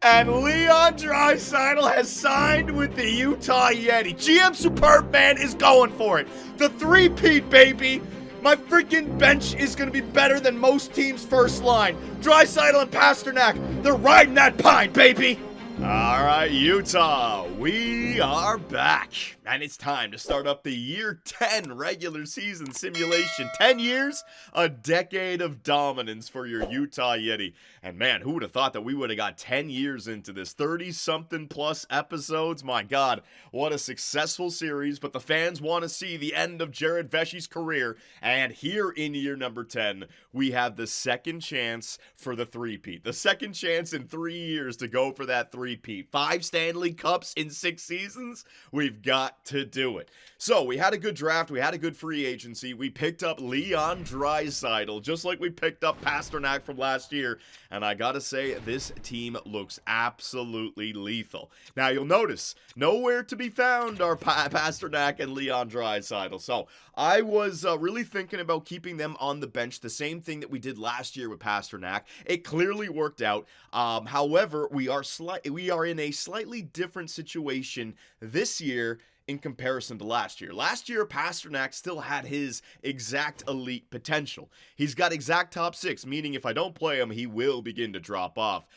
And Leon Draisaitl has signed with the Utah Yeti. GM Superb Man is going for it. The three-peat, baby. My freaking bench is going to be better than most teams' first line. Draisaitl and Pasternak, they're riding that pine, baby. All right, Utah, we are back. And it's time to start up the year 10 regular season simulation. 10 years, a decade of dominance for your Utah Yeti. And man, who would have thought that we would have got 10 years into this? 30-something plus episodes. My God, what a successful series. But the fans want to see the end of Jared Vesey's career. And here in year number 10, we have the second chance for the three-peat. The second chance in 3 years to go for that three-peat. 5 Stanley Cups in 6 seasons. We've got to do it. So we had a good draft. We had a good free agency. We picked up Leon Draisaitl, just like we picked up Pasternak from last year. And I gotta say, this team looks absolutely lethal. Now you'll notice, nowhere to be found are Pasternak and Leon Draisaitl. So I was really thinking about keeping them on the bench, the same thing that we did last year with Pasternak. It clearly worked out. However, we are in a slightly different situation this year in comparison to last year. Last year, Pasternak still had his exact elite potential. He's got exact top 6, meaning if I don't play him, he will begin to drop off.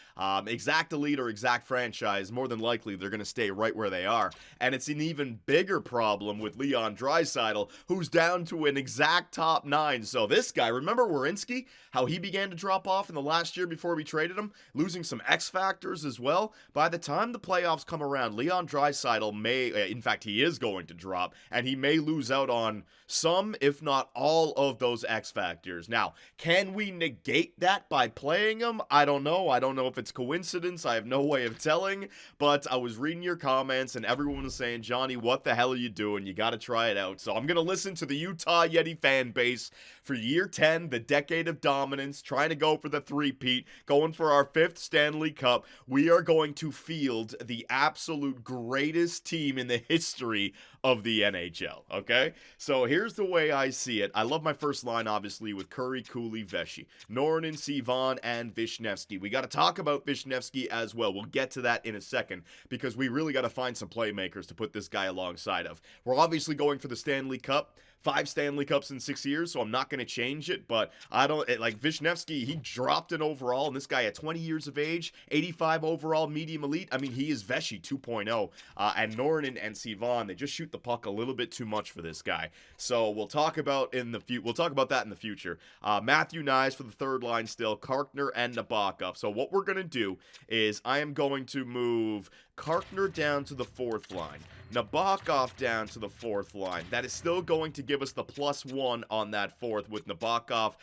Exact elite or exact franchise, more than likely they're going to stay right where they are. And it's an even bigger problem with Leon Draisaitl, who's down to an exact top 9. So this guy, remember Werenski? How he began to drop off in the last year before we traded him? Losing some X factors as well. By the time the playoffs come around, Leon Draisaitl may, in fact, he is going to drop, and he may lose out on some, if not all, of those X factors. Now, can we negate that by playing him? I don't know. I don't know if it's coincidence. I have no way of telling, but I was reading your comments, and everyone was saying, Johnny, what the hell are you doing? You got to try it out. So I'm going to listen to the Utah Yeti fan base for year 10, the decade of dominance, trying to go for the three-peat, going for our 5th Stanley Cup. We are going to field the absolute greatest team in the history of the NHL, okay? So here's the way I see it. I love my first line, obviously, with Curry, Cooley, Vesey, Nornin, Sivan, and Vishnevsky. We got to talk about Vishnevsky as well. We'll get to that in a second, because we really got to find some playmakers to put this guy alongside of. We're obviously going for the Stanley Cup. 5 Stanley Cups in 6 years, so I'm not going to change it, but like Vishnevsky, he dropped an overall, and this guy at 20 years of age, 85 overall, medium elite, I mean, he is Vesey 2.0, and Nornin and Sivan, they just shoot the puck a little bit too much for this guy, so we'll talk about that in the future. Matthew Knies for the third line still, Karkner and Nabokov. So what we're going to do is I am going to move Karkner down to the 4th line, Nabokov down to the 4th line. That is still going to give us the +1 on that 4th with Nabokov,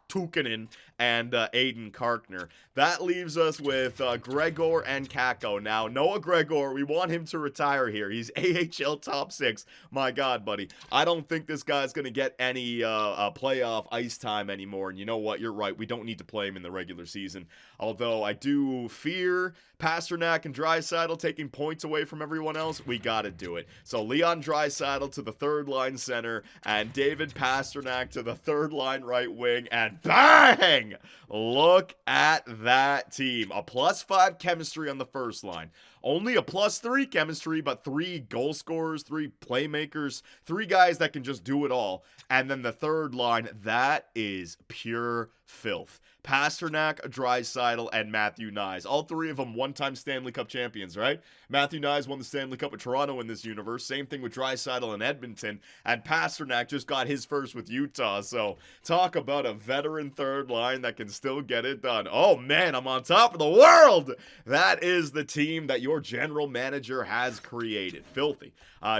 Tukkanen, and Aiden Karkner. That leaves us with Gregor and Kakko. Now, Noah Gregor, we want him to retire here. He's AHL top 6. My God, buddy. I don't think this guy's going to get any playoff ice time anymore. And you know what? You're right. We don't need to play him in the regular season. Although I do fear Pasternak and Draisaitl taking points away from everyone else. We got to do it. So Leon Draisaitl to the 3rd line center and David Pasternak to the 3rd line right wing, and bang! Look at that team. A +5 chemistry on the 1st line. Only a +3 chemistry, but 3 goal scorers, 3 playmakers, 3 guys that can just do it all. And then the 3rd line, that is pure filth. Pasternak, Draisaitl, and Matthew Knies. All 3 of them one-time Stanley Cup champions, right? Matthew Knies won the Stanley Cup with Toronto in this universe. Same thing with Draisaitl in Edmonton. And Pasternak just got his first with Utah. So talk about a veteran 3rd line that can still get it done. Oh, man, I'm on top of the world! That is the team that your general manager has created. Filthy.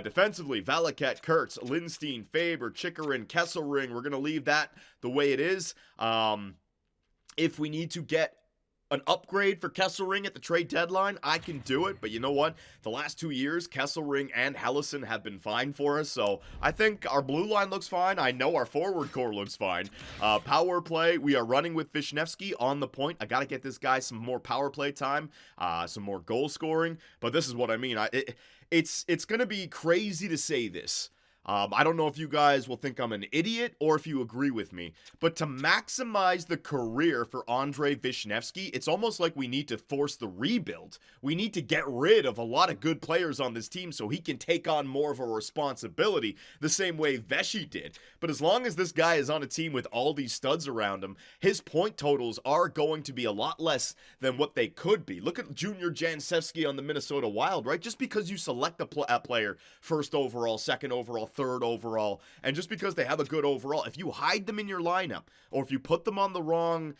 Defensively, Valaket, Kurtz, Lindstein, Faber, Chikrin, Kesselring. We're going to leave that the way it is. If we need to get an upgrade for Kesselring at the trade deadline, I can do it. But you know what? The last 2 years, Kesselring and Helleson have been fine for us. So I think our blue line looks fine. I know our forward core looks fine. Power play, we are running with Vishnevsky on the point. I got to get this guy some more power play time, some more goal scoring. But this is what I mean. It's going to be crazy to say this. I don't know if you guys will think I'm an idiot or if you agree with me, but to maximize the career for Andrei Vishnevsky, it's almost like we need to force the rebuild. We need to get rid of a lot of good players on this team so he can take on more of a responsibility the same way Veshy did. But as long as this guy is on a team with all these studs around him, his point totals are going to be a lot less than what they could be. Look at Junior Jansevsky on the Minnesota Wild, right? Just because you select a player first overall, second overall, third overall, and just because they have a good overall, if you hide them in your lineup or if you put them on the wrong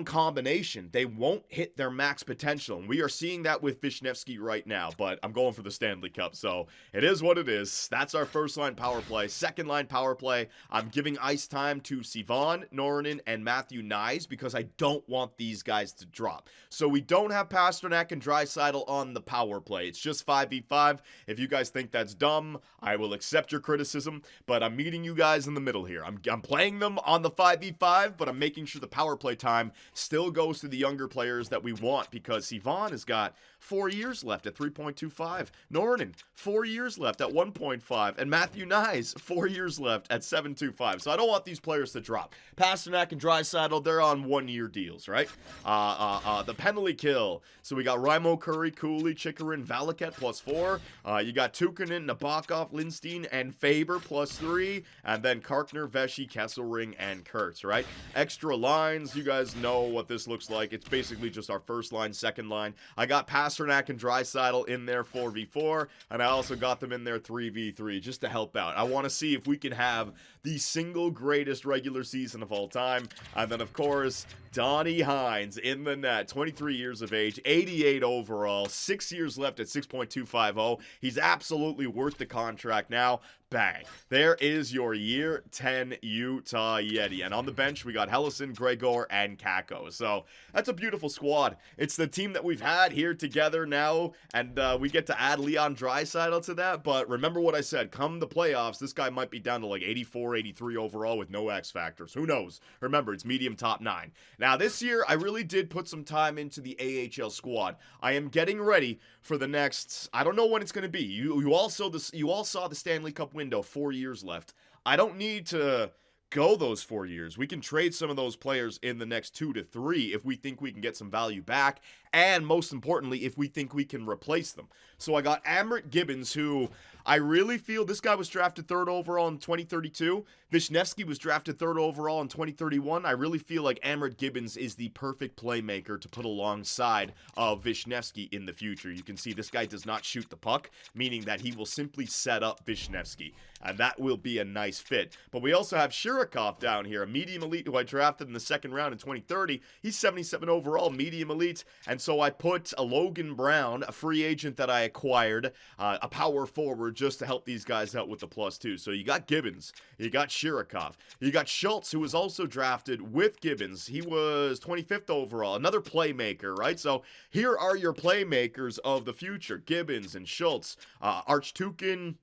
combination, they won't hit their max potential. And we are seeing that with Vishnevsky right now, but I'm going for the Stanley Cup, so it is what it is. That's our first line power play. Second line power play, I'm giving ice time to Sivan, Norinen, and Matthew Knies because I don't want these guys to drop. So we don't have Pasternak and Draisaitl on the power play. It's just 5v5. If you guys think that's dumb, I will accept your criticism, but I'm meeting you guys in the middle here. I'm playing them on the 5v5, but I'm making sure the power play time still goes to the younger players that we want because Sivan has got 4 years left at 3.25. Norinen, 4 years left at 1.5. And Matthew Knies, 4 years left at 7.25. So I don't want these players to drop. Pasternak and Draisaitl, they're on 1-year deals, right? The penalty kill. So we got Raimo, Curry, Cooley, Chikrin, Valaket +4. You got Tukkanen, Nabokov, Lindstein, and Faber +3. And then Karkner, Veshy, Kesselring, and Kurtz, right? Extra lines, you guys know what this looks like. It's basically just our first line, second line. I got Pasternak and Draisaitl in there 4v4, and I also got them in there 3v3 just to help out. I want to see if we can have the single greatest regular season of all time. And then, of course, Donnie Hines in the net, 23 years of age, 88 overall, 6 years left at 6.250. He's absolutely worth the contract now. Bang. There is your year 10 Utah Yeti. And on the bench, we got Hellison, Gregor, and Kako. So that's a beautiful squad. It's the team that we've had here together now, and we get to add Leon Draisaitl to that. But remember what I said, come the playoffs, this guy might be down to like 84, 83 overall with no X factors. Who knows? Remember, it's medium top 9. Now, this year, I really did put some time into the AHL squad. I am getting ready for the next, I don't know when it's going to be. You all saw the Stanley Cup window, 4 years left. I don't need to go those 4 years. We can trade some of those players in the next 2 to 3 if we think we can get some value back, and most importantly, if we think we can replace them. So I got Amrit Gibbons, who I really feel this guy was drafted 3rd overall in 2032. Vishnevsky was drafted 3rd overall in 2031. I really feel like Amrit Gibbons is the perfect playmaker to put alongside of Vishnevsky in the future. You can see this guy does not shoot the puck, meaning that he will simply set up Vishnevsky, and that will be a nice fit. But we also have Shirokov down here, a medium elite who I drafted in the 2nd round in 2030. He's 77 overall, medium elite, and so I put a Logan Brown, a free agent that I acquired, a power forward, just to help these guys out with the +2. So you got Gibbons, you got Shirokov, you got Schultz, who was also drafted with Gibbons. He was 25th overall, another playmaker, right? So here are your playmakers of the future, Gibbons and Schultz. Archtukin,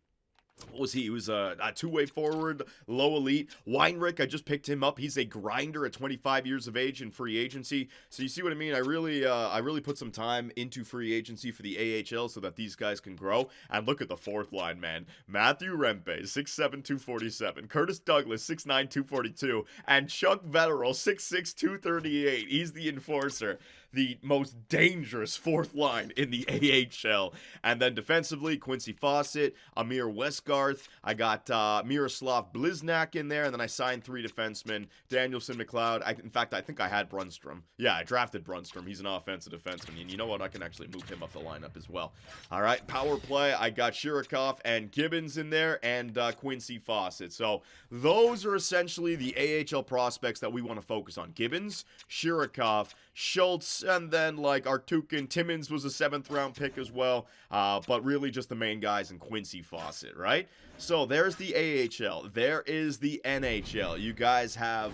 what was he? He was a two-way forward, low elite. Weinrich, I just picked him up. He's a grinder at 25 years of age in free agency. So you see what I mean? I really put some time into free agency for the AHL so that these guys can grow. And look at the 4th line, man. Matthew Rempe, 6'7", 247. Curtis Douglas, 6'9", 242. And Chuck Vetterell, 6'6", 238. He's the enforcer. The most dangerous 4th line in the AHL. And then defensively, Quincy Fawcett, Amir Westgarth. I got Miroslav Bliznak in there, and then I signed 3 defensemen, Danielson, McLeod. In fact, I think I had Brunstrom. Yeah, I drafted Brunstrom. He's an offensive defenseman, and you know what? I can actually move him up the lineup as well. All right, power play. I got Shirokov and Gibbons in there, and Quincy Fawcett. So those are essentially the AHL prospects that we want to focus on. Gibbons, Shirokov, Schultz, and then like Artukin. Timmins was a 7th round pick as well, but really just the main guys and Quincy Fawcett, right? So there's the AHL. There is the NHL. You guys have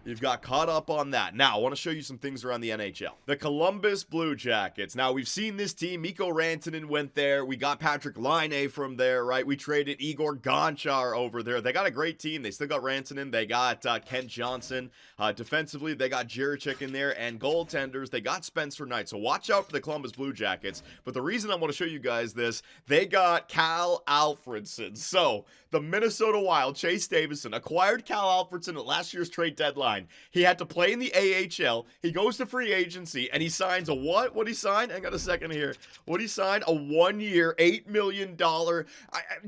You've got caught up on that. Now, I want to show you some things around the NHL. The Columbus Blue Jackets. Now, we've seen this team. Mikko Rantanen went there. We got Patrick Laine from there, right? We traded Igor Gonchar over there. They got a great team. They still got Rantanen. They got Kent Johnson. Defensively, they got Jiricek in there. And goaltenders, they got Spencer Knight. So watch out for the Columbus Blue Jackets. But the reason I want to show you guys this, they got Cal Alfredson. So, the Minnesota Wild, Chase Davison, acquired Cal Alfredson at last year's trade deadline. He had to play in the AHL. He goes to free agency, and he signs a what? What'd he sign? I got a second here. What'd he sign? A 1-year, $8 million.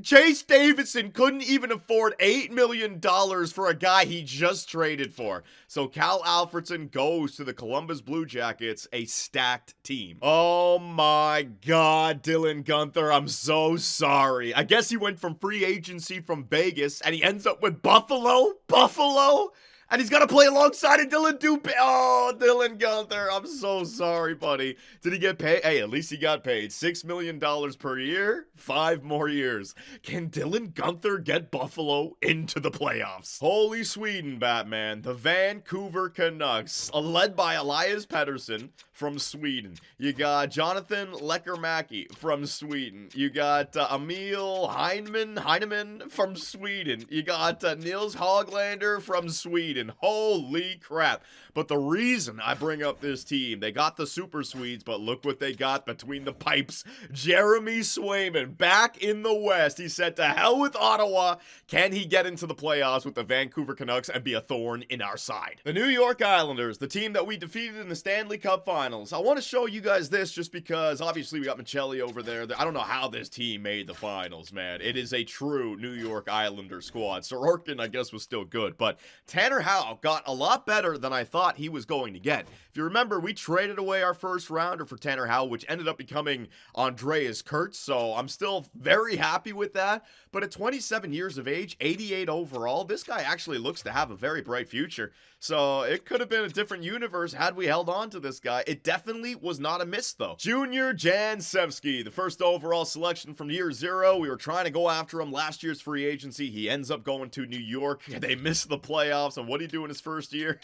Chase Davison couldn't even afford $8 million for a guy he just traded for. So Cal Alfredson goes to the Columbus Blue Jackets, a stacked team. Oh my God, Dylan Guenther, I'm so sorry. I guess he went from free agency from Vegas, and he ends up with Buffalo? And he's got to play alongside of Dylan Dubé. Oh, Dylan Guenther, I'm so sorry, buddy. Did he get paid? Hey, at least he got paid. $6 million per year, 5 more years. Can Dylan Guenther get Buffalo into the playoffs? Holy Sweden, Batman. The Vancouver Canucks, led by Elias Pettersson from Sweden. You got Jonathan Lekkerimäki from Sweden. You got Emil Heineman from Sweden. You got Nils Hoglander from Sweden. Holy crap. But the reason I bring up this team, they got the Super Swedes, but look what they got between the pipes. Jeremy Swayman back in the West. He said to hell with Ottawa. Can he get into the playoffs with the Vancouver Canucks and be a thorn in our side? The New York Islanders, the team that we defeated in the Stanley Cup Finals. I want to show you guys this just because obviously we got Michelli over there. I don't know how this team made the finals, man. It is a true New York Islander squad. Sorokin, I guess, was still good, but Tanner Howe got a lot better than I thought he was going to get. If you remember, we traded away our first rounder for Tanner Howe, which ended up becoming Andreas Kurtz, so I'm still very happy with that. But at 27 years of age, 88 overall, this guy actually looks to have a very bright future. So it could have been a different universe had we held on to this guy. It definitely was not a miss, though. Junior Jansevsky, the first overall selection from year 0. We were trying to go after him last year's free agency. He ends up going to New York. They missed the playoffs, and what did he do in his first year?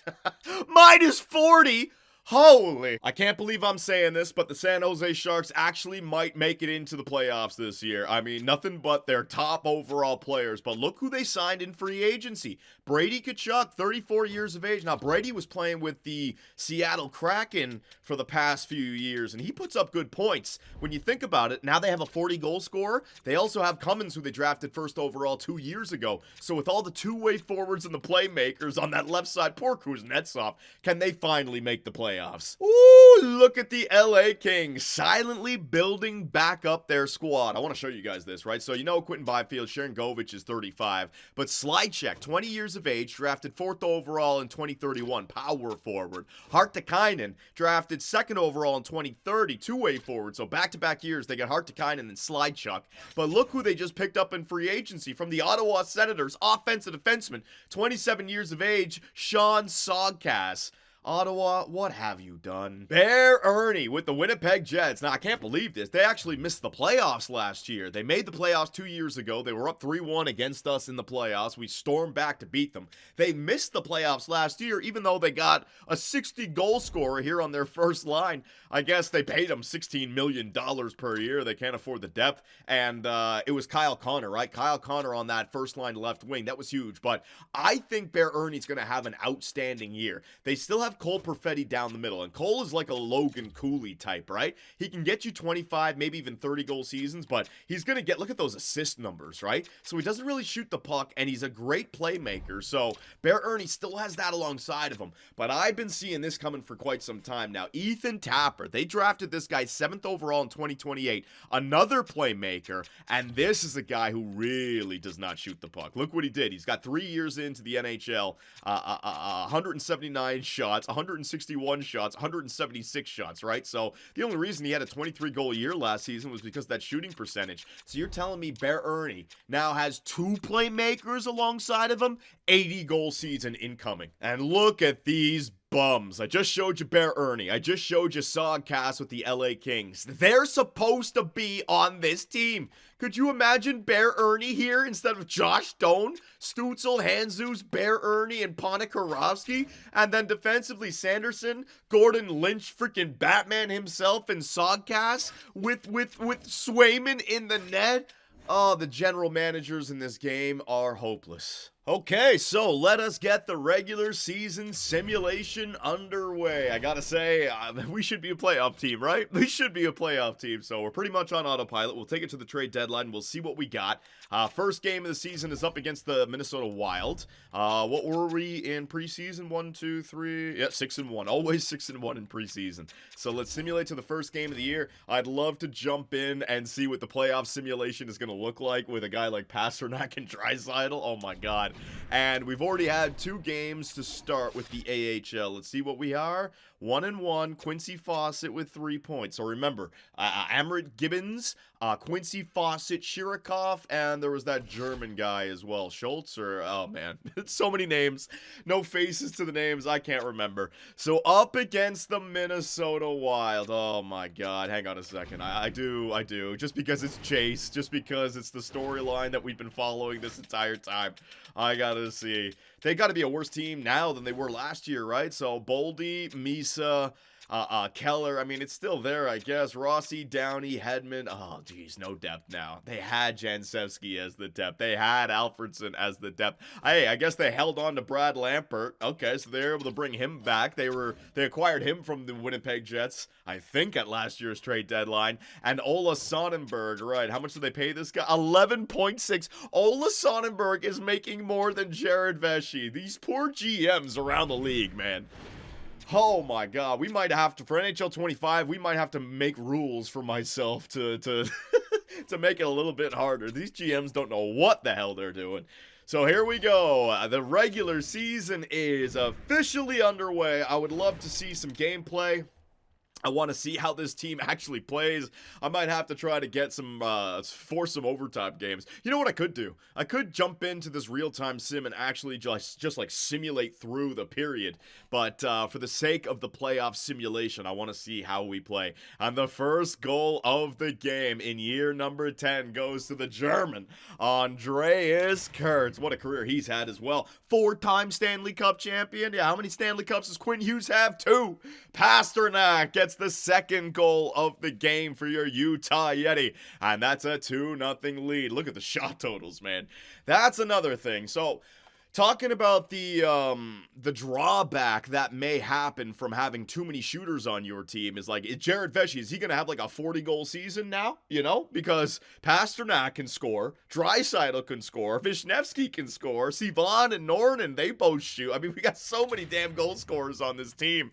Minus 40! Holy! I can't believe I'm saying this, but the San Jose Sharks actually might make it into the playoffs this year. I mean, nothing but their top overall players, but look who they signed in free agency. Brady Tkachuk, 34 years of age. Now, Brady was playing with the Seattle Kraken for the past few years, and he puts up good points. When you think about it, now they have a 40-goal scorer. They also have Cummins, who they drafted first overall 2 years ago. So with all the two-way forwards and the playmakers on that left side, poor Kuznetsov, can they finally make the playoffs? Ooh, look at the LA Kings silently building back up their squad. I want to show you guys this, right? So you know Quinton Byfield, Sharon Govich is 35, but Slidechek, 20 years of age, drafted 4th overall in 2031, power forward. Hartikainen, drafted 2nd overall in 2030, two-way forward. So back-to-back years, they got Hartikainen and Slidechuk. But look who they just picked up in free agency from the Ottawa Senators, offensive defenseman, 27 years of age, Sean Sogkas. Ottawa, what have you done? Bear Ernie with the Winnipeg Jets. Now, I can't believe this. They actually missed the playoffs last year. They made the playoffs 2 years ago. They were up 3-1 against us in the playoffs. We stormed back to beat them. They missed the playoffs last year, even though they got a 60-goal scorer here on their first line. I guess they paid him $16 million per year. They can't afford the depth. And it was Kyle Connor, right? Kyle Connor on that first-line left wing. That was huge. But I think Bear Ernie's going to have an outstanding year. They still have Cole Perfetti down the middle, and Cole is like a Logan Cooley type, right? He can get you 25, maybe even 30-goal seasons, but he's going to get, look at those assist numbers, right? So he doesn't really shoot the puck, and he's a great playmaker, so Bear Ernie still has that alongside of him, but I've been seeing this coming for quite some time now. Ethan Tapper, they drafted this guy 7th overall in 2028, another playmaker, and this is a guy who really does not shoot the puck. Look what he did. He's got 3 years into the NHL, 179 shots, 161 shots, 176 shots, right? So the only reason he had a 23-goal year last season was because of that shooting percentage. So you're telling me Bear Ernie now has 2 playmakers alongside of him? 80-goal season incoming. And look at these bums. I just showed you Bear Ernie. I just showed you Sogcast with the LA Kings. They're supposed to be on this team. Could you imagine Bear Ernie here instead of Josh Doan, Stutzel, Handzus, Bear Ernie, and Ponikarovsky? And then defensively, Sanderson, Gordon Lynch, freaking Batman himself, and Sogcast with Swayman in the net? Oh, the general managers in this game are hopeless. Okay, so let us get the regular season simulation underway. I gotta say, we should be a playoff team, right? We should be a playoff team, so we're pretty much on autopilot. We'll take it to the trade deadline. We'll see what we got. First game of the season is up against the Minnesota Wild. What were we in preseason? 1, 2, 3, yeah, 6-1. Always 6-1 in preseason. So let's simulate to the first game of the year. I'd love to jump in and see what the playoff simulation is going to look like with a guy like Pasternak and Draisaitl. Oh my god. And we've already had 2 games to start with the AHL. Let's see what we are. 1-1, Quincy Fawcett with 3 points. So remember, Amrit Gibbons, Quincy Fawcett, Shirikov, and there was that German guy as well. Schultz or, oh man, so many names. No faces to the names, I can't remember. So up against the Minnesota Wild. Oh my god, hang on a second. I do. Just because it's Chase, just because it's the storyline that we've been following this entire time. I gotta see. They gotta be a worse team now than they were last year, right? So Boldy, Misa, Keller, I mean, it's still there, I guess. Rossi, Downey, Hedman. Oh, geez, no depth now. They had Jansevsky as the depth. They had Alfredson as the depth. Hey, I guess they held on to Brad Lampert. Okay, so they're able to bring him back. They acquired him from the Winnipeg Jets, I think, at last year's trade deadline. And Ola Sonnenberg, right? How much did they pay this guy? 11.6. Ola Sonnenberg is making more than Jared Vesey. These poor GMs around the league, man. Oh my god, we might have to, for NHL 25, we might have to make rules for myself to to make it a little bit harder. These GMs don't know what the hell they're doing. So here we go. The regular season is officially underway. I would love to see some gameplay. I want to see how this team actually plays. I might have to try to get some, force some overtime games. You know what I could do? I could jump into this real-time sim and actually just like simulate through the period. But for the sake of the playoff simulation, I want to see how we play. And the first goal of the game in year number 10 goes to the German, Andreas Kurtz. What a career he's had as well. 4-time Stanley Cup champion. Yeah, how many Stanley Cups does Quinn Hughes have? 2. Pasternak gets the second goal of the game for your Utah Yeti. And that's a 2-0 lead. Look at the shot totals, man. That's another thing. So, talking about the drawback that may happen from having too many shooters on your team is like, Jared Vesey, is he going to have like a 40-goal season now? You know? Because Pasternak can score, Draisaitl can score, Vishnevsky can score, Sivan and Norton, they both shoot. I mean, we got so many damn goal scorers on this team.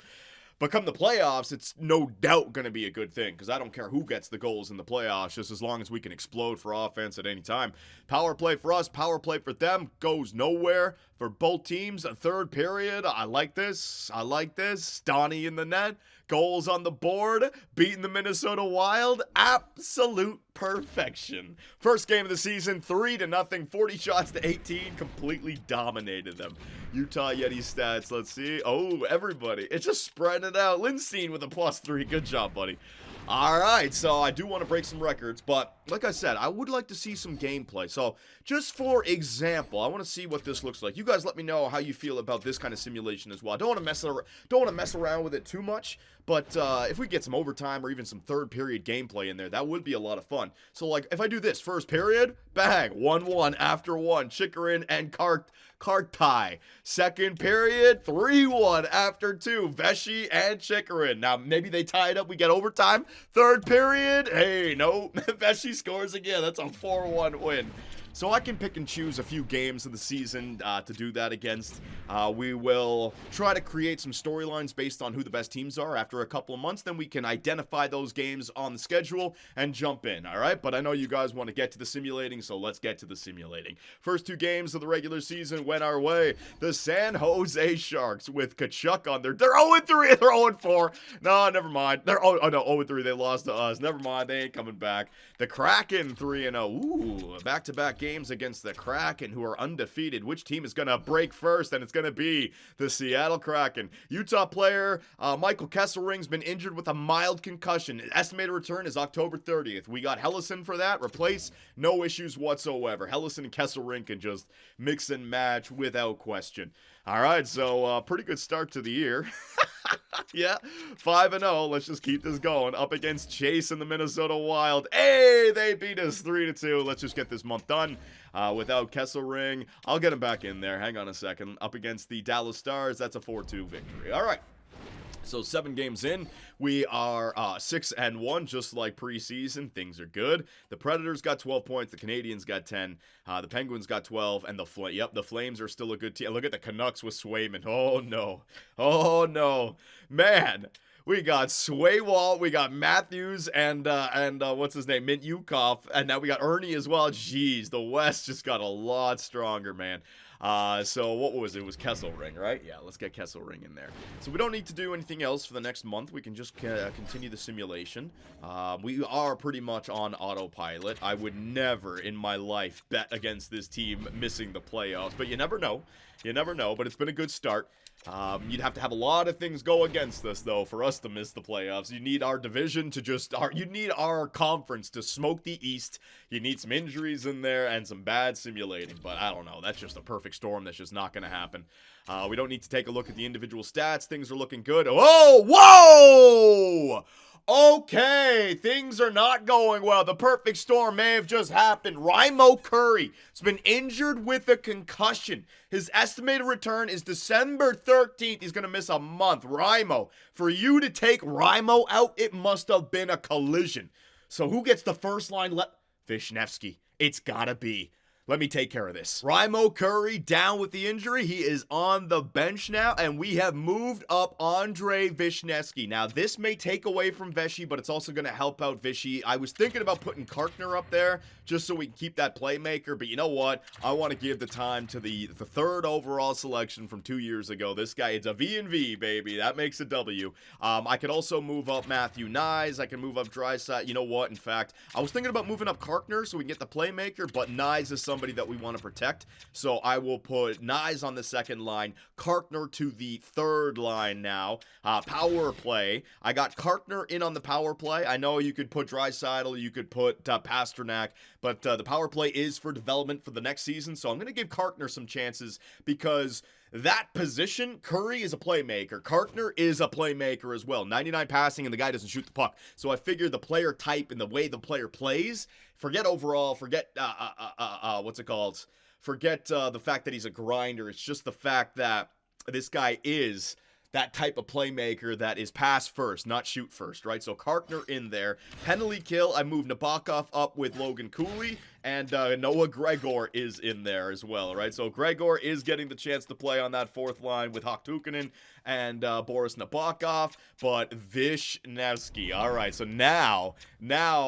But come the playoffs, it's no doubt going to be a good thing, because I don't care who gets the goals in the playoffs, just as long as we can explode for offense at any time. Power play for us, power play for them goes nowhere for both teams. A third period, I like this. Donnie in the net, goals on the board, beating the Minnesota Wild, absolute perfection. First game of the season, 3-0, 40 shots to 18, completely dominated them. Utah Yeti stats, let's see. Oh, everybody. It's just spreading it out. Lindstein with a +3. Good job, buddy. All right, so I do want to break some records, but like I said, I would like to see some gameplay. So just for example, I want to see what this looks like. You guys let me know how you feel about this kind of simulation as well. I don't want to mess around with it too much, but if we get some overtime or even some third period gameplay in there, that would be a lot of fun. So like if I do this first period, bang, 1-1 after 1, Chikrin and Kartai. Second period, 3-1 after 2, Vesey and Chikrin. Now maybe they tie it up, we get overtime. Third period, hey, no, Vesey scores again. That's a 4-1 win. So I can pick and choose a few games of the season to do that against. We will try to create some storylines based on who the best teams are after a couple of months. Then we can identify those games on the schedule and jump in, all right? But I know you guys want to get to the simulating, so let's get to the simulating. First 2 games of the regular season went our way. The San Jose Sharks with Kachuk on there. They're 0-3. They're 0-4. No, never mind. They're no 0-3. They lost to us. Never mind. They ain't coming back. The Kraken 3-0. Ooh, back-to-back games against the Kraken, who are undefeated. Which team is going to break first? And it's going to be the Seattle Kraken. Utah player Michael Kesselring's been injured with a mild concussion. His estimated return is October 30th. We got Hellison for that. Replace, no issues whatsoever. Hellison and Kesselring can just mix and match without question. All right, so pretty good start to the year. Yeah, 5-0. Let's just keep this going. Up against Chase and the Minnesota Wild. Hey, they beat us 3-2. Let's just get this month done without Kesselring. I'll get him back in there. Hang on a second. Up against the Dallas Stars. That's a 4-2 victory. All right. So 7 games in, we are 6-1, just like preseason. Things are good. The Predators got 12 points. The Canadiens got 10. The Penguins got 12. And the Flames are still a good team. Look at the Canucks with Swayman. Oh, no. Oh, no. Man. We got Swaywalt, we got Matthews, and what's his name, Mint Yukov, and now we got Ernie as well. Jeez, the West just got a lot stronger, man. So what was it? It was Kesselring, right? Yeah, let's get Kesselring in there. So we don't need to do anything else for the next month. We can just continue the simulation. We are pretty much on autopilot. I would never in my life bet against this team missing the playoffs, but you never know. You never know, but it's been a good start. You'd have to have a lot of things go against us, though, for us to miss the playoffs. You need our division to just... you need our conference to smoke the East. You need some injuries in there and some bad simulating. But I don't know. That's just a perfect storm. That's just not going to happen. We don't need to take a look at the individual stats. Things are looking good. Oh, whoa! Okay, things are not going well. The perfect storm may have just happened. Raimo Curry has been injured with a concussion. His estimated return is December 13th. He's going to miss a month. Raimo, for you to take Raimo out, it must have been a collision. So who gets the first line left? Vishnevsky. It's got to be. Let me take care of this. Raimo Curry down with the injury. He is on the bench now, and we have moved up Andrei Vishnevsky. Now, this may take away from Veshy, but it's also going to help out Vishy. I was thinking about putting Karkner up there just so we can keep that playmaker, but you know what? I want to give the time to the third overall selection from 2 years ago. This guy, it's a V&V, baby. That makes a W. I could also move up Matthew Nyes. I can move up Drysdale. You know what? In fact, I was thinking about moving up Karkner so we can get the playmaker, but Nyes is somebody that we want to protect. So I will put Nyes on the second line, Karkner to the third line now. Power play. I got Karkner in on the power play. I know you could put Draisaitl, you could put Pasternak, but the power play is for development for the next season. So I'm going to give Karkner some chances because that position, Curry is a playmaker. Karkner is a playmaker as well. 99 passing and the guy doesn't shoot the puck. So I figure the player type and the way the player plays, forget overall, forget, what's it called? Forget the fact that he's a grinder. It's just the fact that this guy is that type of playmaker that is pass first, not shoot first, right? So Karkner in there. Penalty kill, I move Nabokov up with Logan Cooley, and Noah Gregor is in there as well, right? So Gregor is getting the chance to play on that fourth line with Hoktukinen and Boris Nabokov, but Vishnevsky. All right, so now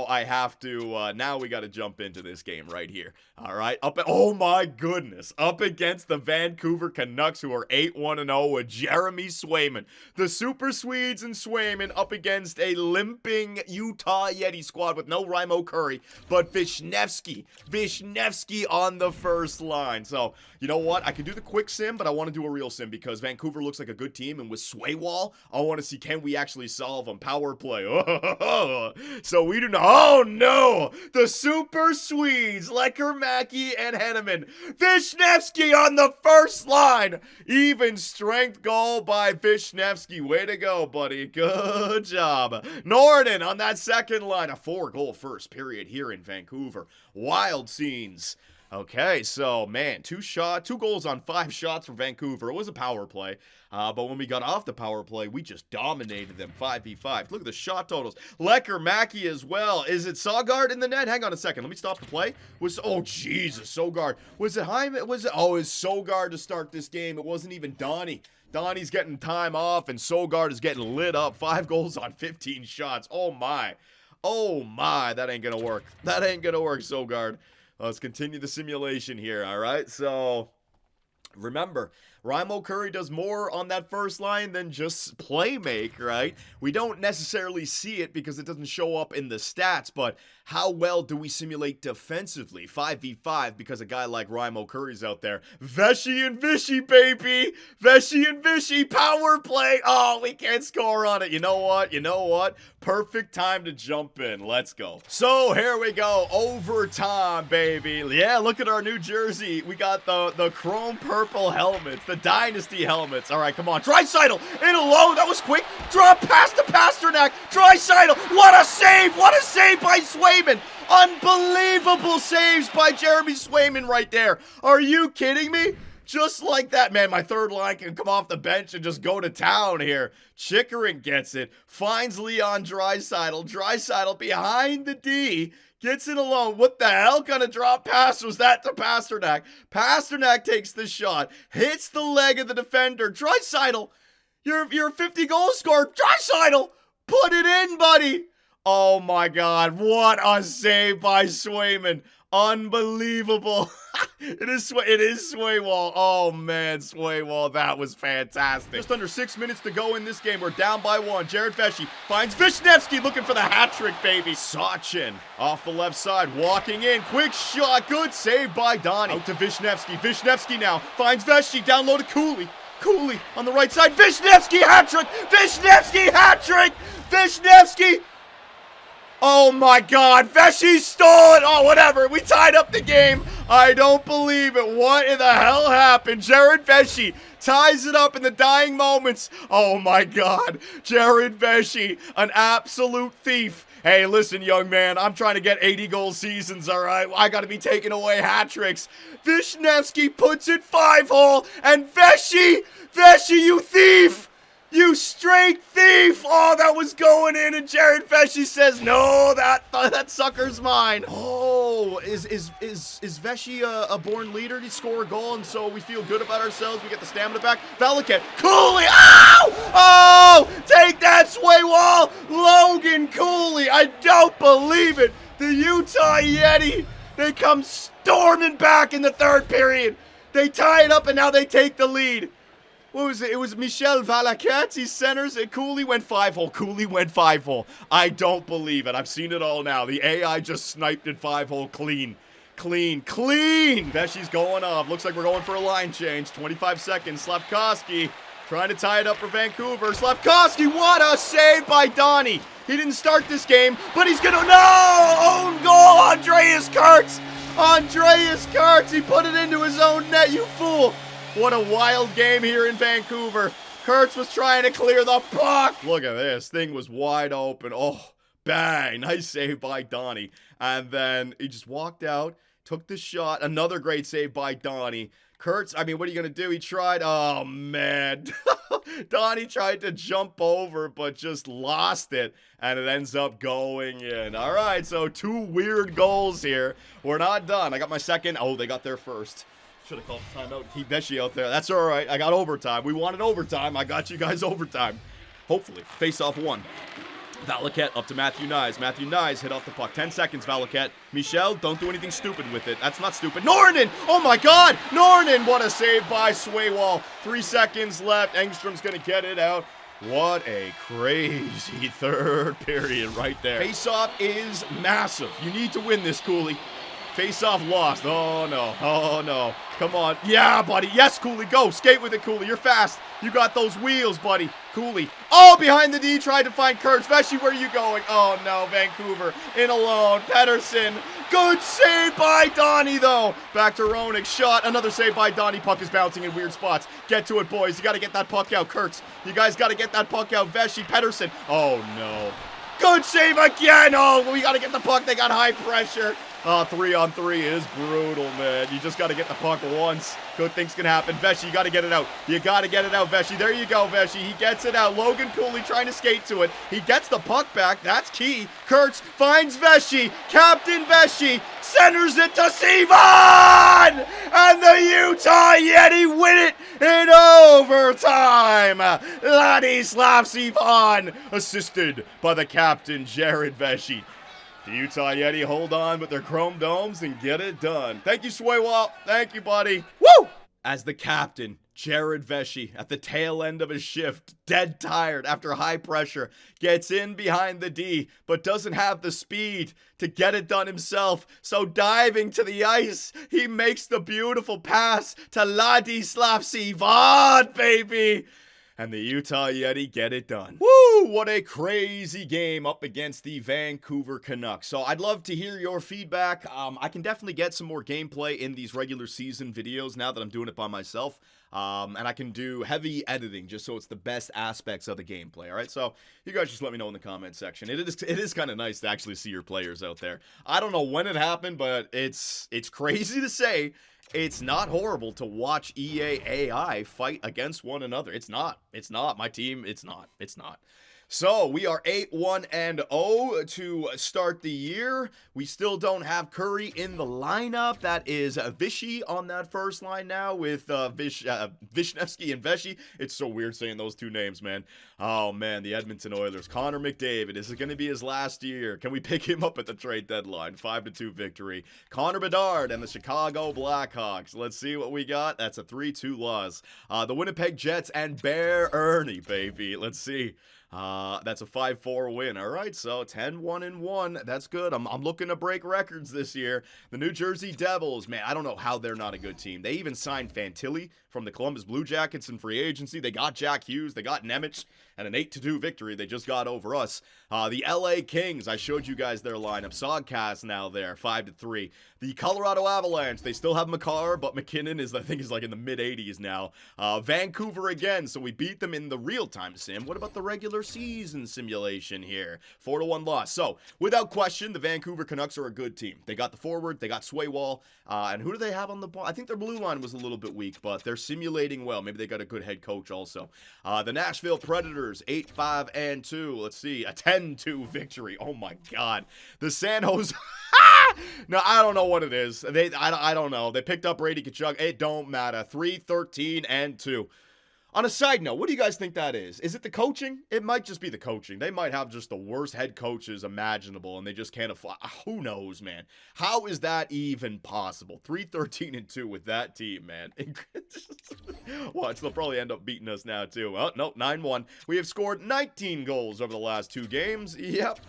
I have to, now we got to jump into this game right here. All right, oh my goodness, up against the Vancouver Canucks, who are 8-1-0 with Jeremy Swayman. The Super Swedes and Swayman up against a limping Utah Yeti squad with no Raimo Curry, but Vishnevsky on the first line. So, you know what? I could do the quick sim, but I want to do a real sim because Vancouver looks like a good team, and with Swaywall, I want to see, can we actually solve them? Power play. So we do not. Oh, no! The Super Swedes, Lecker-Mackey and Henneman. Vishnevsky on the first line. Even strength goal by Vishnevsky. Way to go, buddy. Good job. Norden on that second line. A 4-goal first period here in Vancouver. Wild scenes. Okay, so, man, 2 goals on 5 shots from Vancouver. It was a power play, but when we got off the power play, we just dominated them 5v5. Look at the shot totals. Lecker-Mackey as well. Is it Sogard in the net? Hang on a second. Let me stop the play. Oh, Jesus, Sogard. Was it Hyman? Oh, it was Sogard to start this game. It wasn't even Donnie. Donnie's getting time off, and Sogard is getting lit up. 5 goals on 15 shots. Oh, my. Oh, my. That ain't gonna work. That ain't gonna work, Sogard. Let's continue the simulation here, all right? So, Remember, Raimo Curry does more on that first line than just play make, right? We don't necessarily see it because it doesn't show up in the stats, but how well do we simulate defensively? 5v5 because a guy like Raimo Curry's out there. Veshy and Vishy, baby! Veshy and Vishy, power play! Oh, we can't score on it. You know what? You know what? Perfect time to jump in. Let's go. So, here we go. Overtime, baby. Yeah, look at our new jersey. We got the chrome purple helmets, the dynasty helmets. All right, come on. Draisaitl in alone. That was quick. Drop pass to Pasternak. Draisaitl. What a save. What a save by Swayman. Unbelievable saves by Jeremy Swayman right there. Are you kidding me? Just like that, man, my third line can come off the bench and just go to town here. Chickering gets it, finds Leon Draisaitl. Draisaitl behind the D, gets it alone. What the hell kind of drop pass was that to Pasternak? Pasternak takes the shot, hits the leg of the defender. Draisaitl, you're a 50 goal scorer. Draisaitl, put it in, buddy. Oh my God, what a save by Swayman. Unbelievable. It is Swaywall. Oh man, Swaywall, that was fantastic. Just under 6 minutes to go in this game. We're down by 1. Jared Veshy finds Vishnevsky looking for the hat trick, baby. Sachin off the left side, walking in. Quick shot, good save by Donnie. Out to Vishnevsky. Vishnevsky now finds Veshy, down low to Cooley. Cooley on the right side. Vishnevsky hat trick. Vishnevsky hat trick. Vishnevsky. Oh my God, Veshy stole it. Oh, whatever. We tied up the game. I don't believe it. What in the hell happened? Jared Veshy ties it up in the dying moments. Oh my God. Jared Veshy, an absolute thief. Hey, listen, young man, I'm trying to get 80-goal seasons, all right? I got to be taking away hat tricks. Vishnevsky puts it 5-hole, and Veshy, you thief! You straight thief! Oh, that was going in, and Jared Veshy says, "No, that sucker's mine." Oh, is Veshy a born leader? Did he score a goal, and so we feel good about ourselves? We get the stamina back. Valiquette, Cooley, ow! Oh, take that, Swaywall! Logan Cooley, I don't believe it. The Utah Yeti, they come storming back in the third period. They tie it up, and now they take the lead. What was it? It was Michel Valaquette. He centers it. Cooley went 5-hole. Cooley went 5-hole. I don't believe it. I've seen it all now. The AI just sniped it 5-hole clean. Clean. Veshy's going off. Looks like we're going for a line change. 25 seconds. Slavkovsky trying to tie it up for Vancouver. Slavkovsky, what a save by Donnie. He didn't start this game, but he's going to... No! Own goal, Andreas Kurtz. Andreas Kurtz. He put it into his own net, you fool. What a wild game here in Vancouver. Kurtz was trying to clear the puck. Look at this. Thing was wide open. Oh, bang. Nice save by Donnie. And then he just walked out, took the shot. Another great save by Donnie. Kurtz, I mean, what are you going to do? He tried. Oh, man. Donnie tried to jump over, but just lost it. And it ends up going in. All right, so 2 weird goals here. We're not done. I got my second. Oh, they got there first. Should have called the timeout. Keep Veshy out there. That's all right. I got overtime. We wanted overtime. I got you guys overtime. Hopefully. Face-off 1. Valaquette up to Matthew Nyes. Matthew Nyes hit off the puck. 10 seconds, Valaquette. Michel, don't do anything stupid with it. That's not stupid. Nornan! Oh, my God! Nornan! What a save by Swaywall. 3 seconds left. Engstrom's going to get it out. What a crazy third period right there. Face-off is massive. You need to win this, Cooley. Face-off lost. Oh, no. Oh, no. Come on. Yeah, buddy. Yes, Cooley. Go. Skate with it, Cooley. You're fast. You got those wheels, buddy. Cooley. Oh, behind the D. Tried to find Kurtz. Veshy, where are you going? Oh, no. Vancouver. In alone. Pedersen. Good save by Donnie, though. Back to Roenick. Shot. Another save by Donnie. Puck is bouncing in weird spots. Get to it, boys. You got to get that puck out. Kurtz. You guys got to get that puck out. Veshy. Pedersen. Oh, no. Good save again. Oh, we got to get the puck. They got high pressure. 3-on-3 is brutal, man. You just got to get the puck once. Good things can happen. Veshy, you got to get it out. You got to get it out, Veshy. There you go, Veshy. He gets it out. Logan Cooley trying to skate to it. He gets the puck back. That's key. Kurtz finds Veshy. Captain Veshy centers it to Sivan! And the Utah Yeti win it in overtime. Ladislav Sivan, assisted by the captain, Jared Veshy. The Utah Yeti hold on with their chrome domes and get it done. Thank you, Swaywall. Thank you, buddy. Woo! as the captain, Jared Vesey, at the tail end of his shift, dead tired after high pressure, gets in behind the D, but doesn't have the speed to get it done himself. So diving to the ice, he makes the beautiful pass to Ladislav Sivan, baby! And the Utah Yeti get it done. Woo! What a crazy game up against the Vancouver Canucks. So I'd love to hear your feedback. I can definitely get some more gameplay in these regular season videos now that I'm doing it by myself. And I can do heavy editing just so it's the best aspects of the gameplay, all right? So you guys just let me know in the comment section. It is kind of nice to actually see your players out there. I don't know when it happened, but it's crazy to say. It's not horrible to watch EA AI fight against one another. It's not. My team, it's not. So, we are 8-1-0 to start the year. We still don't have Curry in the lineup. That is Vishy on that first line now with Vishnevsky and Veshy. It's so weird saying those two names, man. Oh, man, the Edmonton Oilers. Connor McDavid. Is it going to be his last year? Can we pick him up at the trade deadline? 5-2 victory. Connor Bedard and the Chicago Blackhawks. Let's see what we got. That's a 3-2 loss. The Winnipeg Jets and Bear Ernie, baby. Let's see. That's a 5-4 win. All right, so 10-1-1. That's good. I'm looking to break records this year. The New Jersey Devils, man, I don't know how they're not a good team. They even signed Fantilli from the Columbus Blue Jackets in free agency. They got Jack Hughes. They got Nemec. And an 8-2 victory they just got over us. The LA Kings, I showed you guys their lineup. Sogcast now there, 5-3. The Colorado Avalanche, they still have Makar, but McKinnon is, I think, is like in the mid-80s now. Vancouver again, so we beat them in the real-time sim. What about the regular season simulation here? 4-1 loss. So, without question, the Vancouver Canucks are a good team. They got the forward, they got Swaywall, and who do they have on the ball? I think their blue line was a little bit weak, but they're simulating well. Maybe they got a good head coach also. The Nashville Predators, 8-5-2. Let's see, a 10-2 victory. Oh my God. The San Jose. No, I don't know what it is. I don't know. They picked up Brady Tkachuk. It don't matter. 3-13-2. On a side note, what do you guys think that is? Is it the coaching? It might just be the coaching. They might have just the worst head coaches imaginable, and they just can't afford. Who knows, man? How is that even possible? 3-13-2 with that team, man. Watch, they'll probably end up beating us now, too. Well, no, 9-1. We have scored 19 goals over the last 2 games. Yep.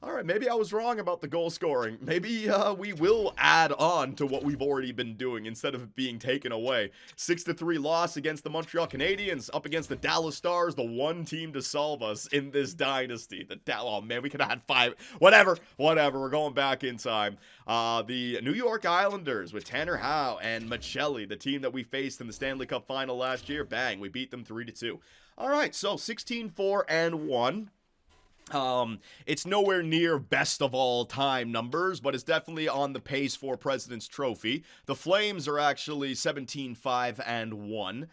All right, maybe I was wrong about the goal scoring. Maybe we will add on to what we've already been doing instead of it being taken away. 6-3 loss against the Montreal Canadiens, up against the Dallas Stars, the one team to solve us in this dynasty. Oh, man, we could have had 5. Whatever. We're going back in time. The New York Islanders with Tanner Howe and Michelli, the team that we faced in the Stanley Cup final last year. Bang, we beat them 3-2. All right, so 16-4-1. It's nowhere near best of all time numbers, but it's definitely on the pace for President's Trophy. The Flames are actually 17-5-1.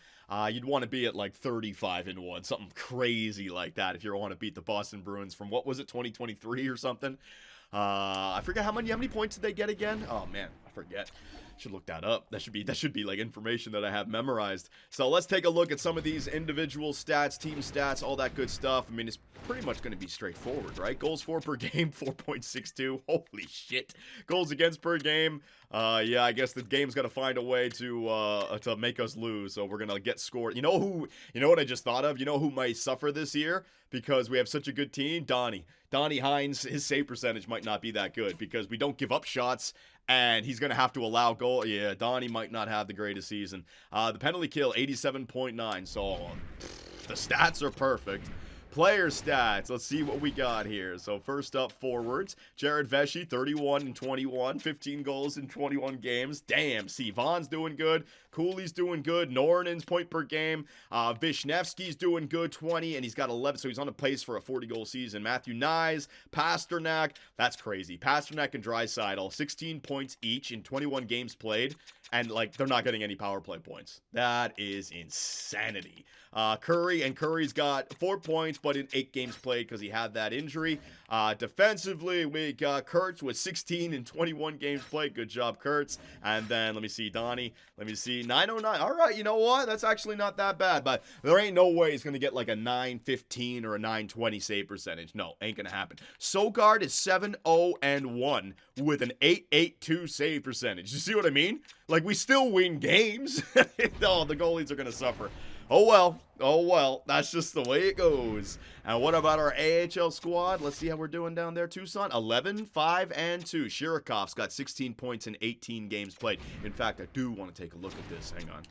You'd want to be at like 35-1, something crazy like that if you want to beat the Boston Bruins from, what was it, 2023 or something? I forget how many points did they get again? Oh man, I forget. Should look that up. That should be like information that I have memorized. So let's take a look at some of these individual stats, team stats, all that good stuff. I mean, it's pretty much going to be straightforward, right? Goals for per game, 4.62. Holy shit. Goals against per game. Yeah, I guess the game's got to find a way to make us lose. So we're going to get scored. You know what I just thought of? You know who might suffer this year? Because we have such a good team? Donnie Hines, his save percentage might not be that good because we don't give up shots. And he's going to have to allow goal. Yeah, Donnie might not have the greatest season. The penalty kill, 87.9. So the stats are perfect. Player stats. Let's see what we got here. So first up, forwards. Jared Vesey, 31-21, 15 goals in 21 games. Damn, Sivan's doing good. Cooley's doing good. Norton's point per game. Vishnevsky's doing good, 20, and he's got 11, so he's on the pace for a 40-goal season. Matthew Nyes, Pasternak, that's crazy. Pasternak and Draisaitl, 16 points each in 21 games played, and, like, they're not getting any power play points. That is insanity. Curry, and Curry's got 4 points, but in 8 games played because he had that injury. Defensively, we got Kurtz with 16 and 21 games played. Good job, Kurtz. And then, let me see, Donnie. Let me see, 909. All right, you know what? That's actually not that bad, but there ain't no way he's going to get like a 915 or a 920 save percentage. No, ain't going to happen. Sogard is 7-0-1 with an 882 save percentage. You see what I mean? Like, we still win games. Oh, the goalies are going to suffer. Oh well, that's just the way it goes. And what about our AHL squad? Let's see how we're doing down there, Tucson. 11, 5, and 2. Shirakov's got 16 points in 18 games played. In fact, I do want to take a look at this. Hang on.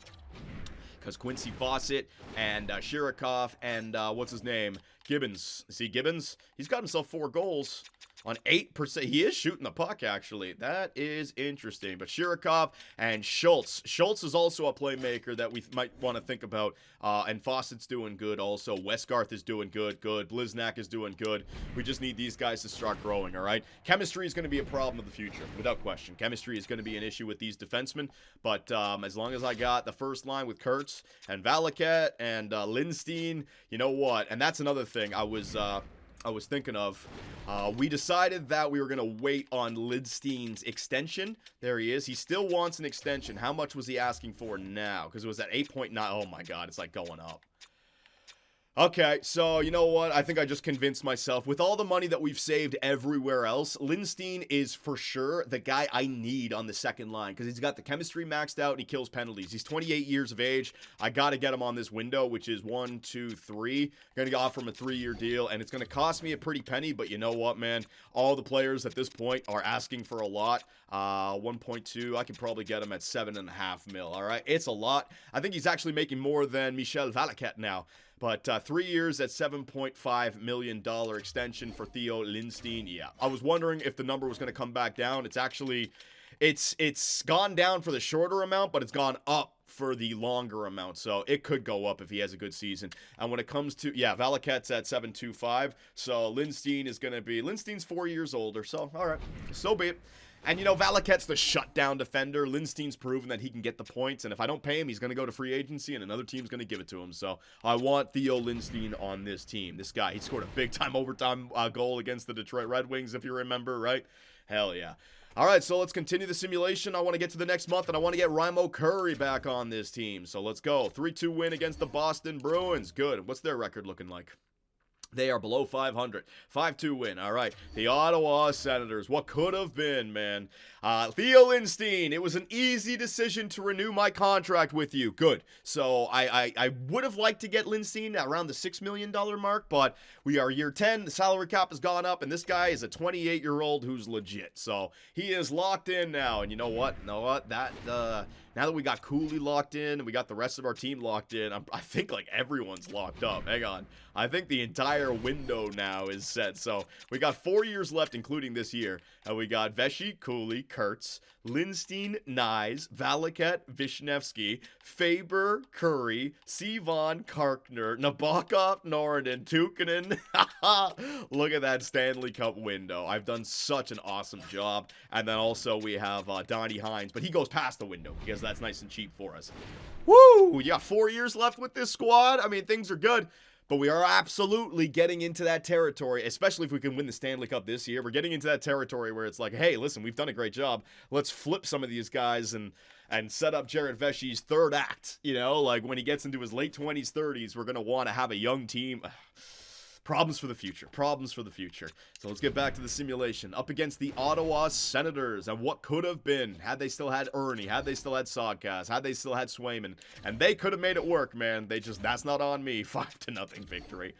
Because Quincy Fawcett and Shirokov and, what's his name? Gibbons. See Gibbons? He's got himself 4 goals. On 8%. He is shooting the puck, actually. That is interesting. But Shirokov and Schultz. Schultz is also a playmaker that we might want to think about. And Fawcett's doing good also. Westgarth is doing good. Bliznak is doing good. We just need these guys to start growing, all right? Chemistry is going to be a problem of the future, without question. Chemistry is going to be an issue with these defensemen. But as long as I got the first line with Kurtz and Valaket and Lindstein, you know what? And that's another thing I was thinking of. We decided that we were going to wait on Lindstein's extension. There he is. He still wants an extension. How much was he asking for now? Because it was at 8.9. Oh my God, it's like going up. Okay, so you know what? I think I just convinced myself. With all the money that we've saved everywhere else, Lindstein is for sure the guy I need on the second line because he's got the chemistry maxed out and he kills penalties. He's 28 years of age. I got to get him on this window, which is 1, 2, 3. I'm going to offer him a 3-year deal, and it's going to cost me a pretty penny, but you know what, man? All the players at this point are asking for a lot. 1.2, I can probably get him at 7.5 mil, all right? It's a lot. I think he's actually making more than Michel Valaket now. But 3 years at $7.5 million extension for Theo Lindstein. Yeah, I was wondering if the number was going to come back down. It's actually, it's gone down for the shorter amount, but it's gone up for the longer amount. So it could go up if he has a good season. And when it comes to, yeah, Valaket's at 7.25. So Lindstein is going to be, Lindstein's 4 years older. So, all right, so be it. And, you know, Valaket's the shutdown defender. Lindstein's proven that he can get the points. And if I don't pay him, he's going to go to free agency, and another team's going to give it to him. So I want Theo Lindstein on this team. This guy, he scored a big-time overtime goal against the Detroit Red Wings, if you remember, right? Hell yeah. All right, so let's continue the simulation. I want to get to the next month, and I want to get Raimo Curry back on this team. So let's go. 3-2 win against the Boston Bruins. Good. What's their record looking like? They are below 500. 5-2 win. All right. The Ottawa Senators. What could have been, man? Theo Lindstein. It was an easy decision to renew my contract with you. Good. So I would have liked to get Lindstein around the $6 million mark, but we are year 10. The salary cap has gone up, and this guy is a 28-year-old who's legit. So he is locked in now. And you know what? Now that we got Cooley locked in and we got the rest of our team locked in, I think like everyone's locked up. Hang on. I think the entire window now is set. So we got 4 years left, including this year. And we got Vesey, Cooley, Kurtz, Lindstein, Nyes, Valaket, Vishnevsky, Faber, Curry, Sivan, Karkner, Nabokov, Norton, Tukkanen. Look at that Stanley Cup window. I've done such an awesome job. And then also we have Donnie Hines, but he goes past the window because that's nice and cheap for us. Woo! You got 4 years left with this squad. I mean, things are good. But we are absolutely getting into that territory, especially if we can win the Stanley Cup this year. We're getting into that territory where it's like, hey, listen, we've done a great job. Let's flip some of these guys and set up Jared Vesey's third act. You know, like when he gets into his late 20s, 30s, we're going to want to have a young team. Problems for the future. Problems for the future. So let's get back to the simulation. Up against the Ottawa Senators. And what could have been had they still had Ernie, had they still had Sodcast, had they still had Swayman. And they could have made it work, man. That's not on me. 5-0 victory.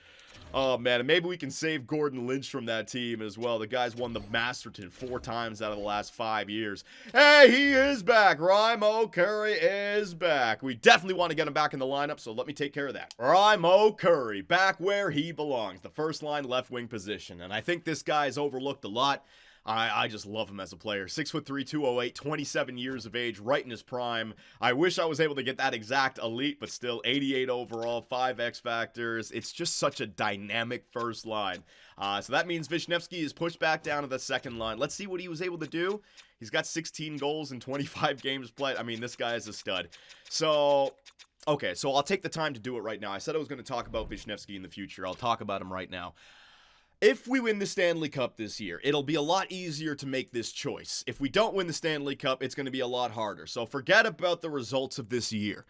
Oh, man, and maybe we can save Gordon Lynch from that team as well. The guy's won the Masterton 4 times out of the last 5 years. Hey, he is back. Raimo Curry is back. We definitely want to get him back in the lineup, so let me take care of that. Raimo Curry, back where he belongs, the first line left wing position. And I think this guy is overlooked a lot. I just love him as a player. 6'3", 208, 27 years of age, right in his prime. I wish I was able to get that exact elite, but still 88 overall, 5 X factors. It's just such a dynamic first line. So that means Vishnevsky is pushed back down to the second line. Let's see what he was able to do. He's got 16 goals in 25 games played. I mean, this guy is a stud. So Okay, so I'll take the time to do it right now. I said I was going to talk about Wisniewski in the future. I'll talk about him right now. If we win the Stanley Cup this year, it'll be a lot easier to make this choice. If we don't win the Stanley Cup, it's going to be a lot harder. So forget about the results of this year.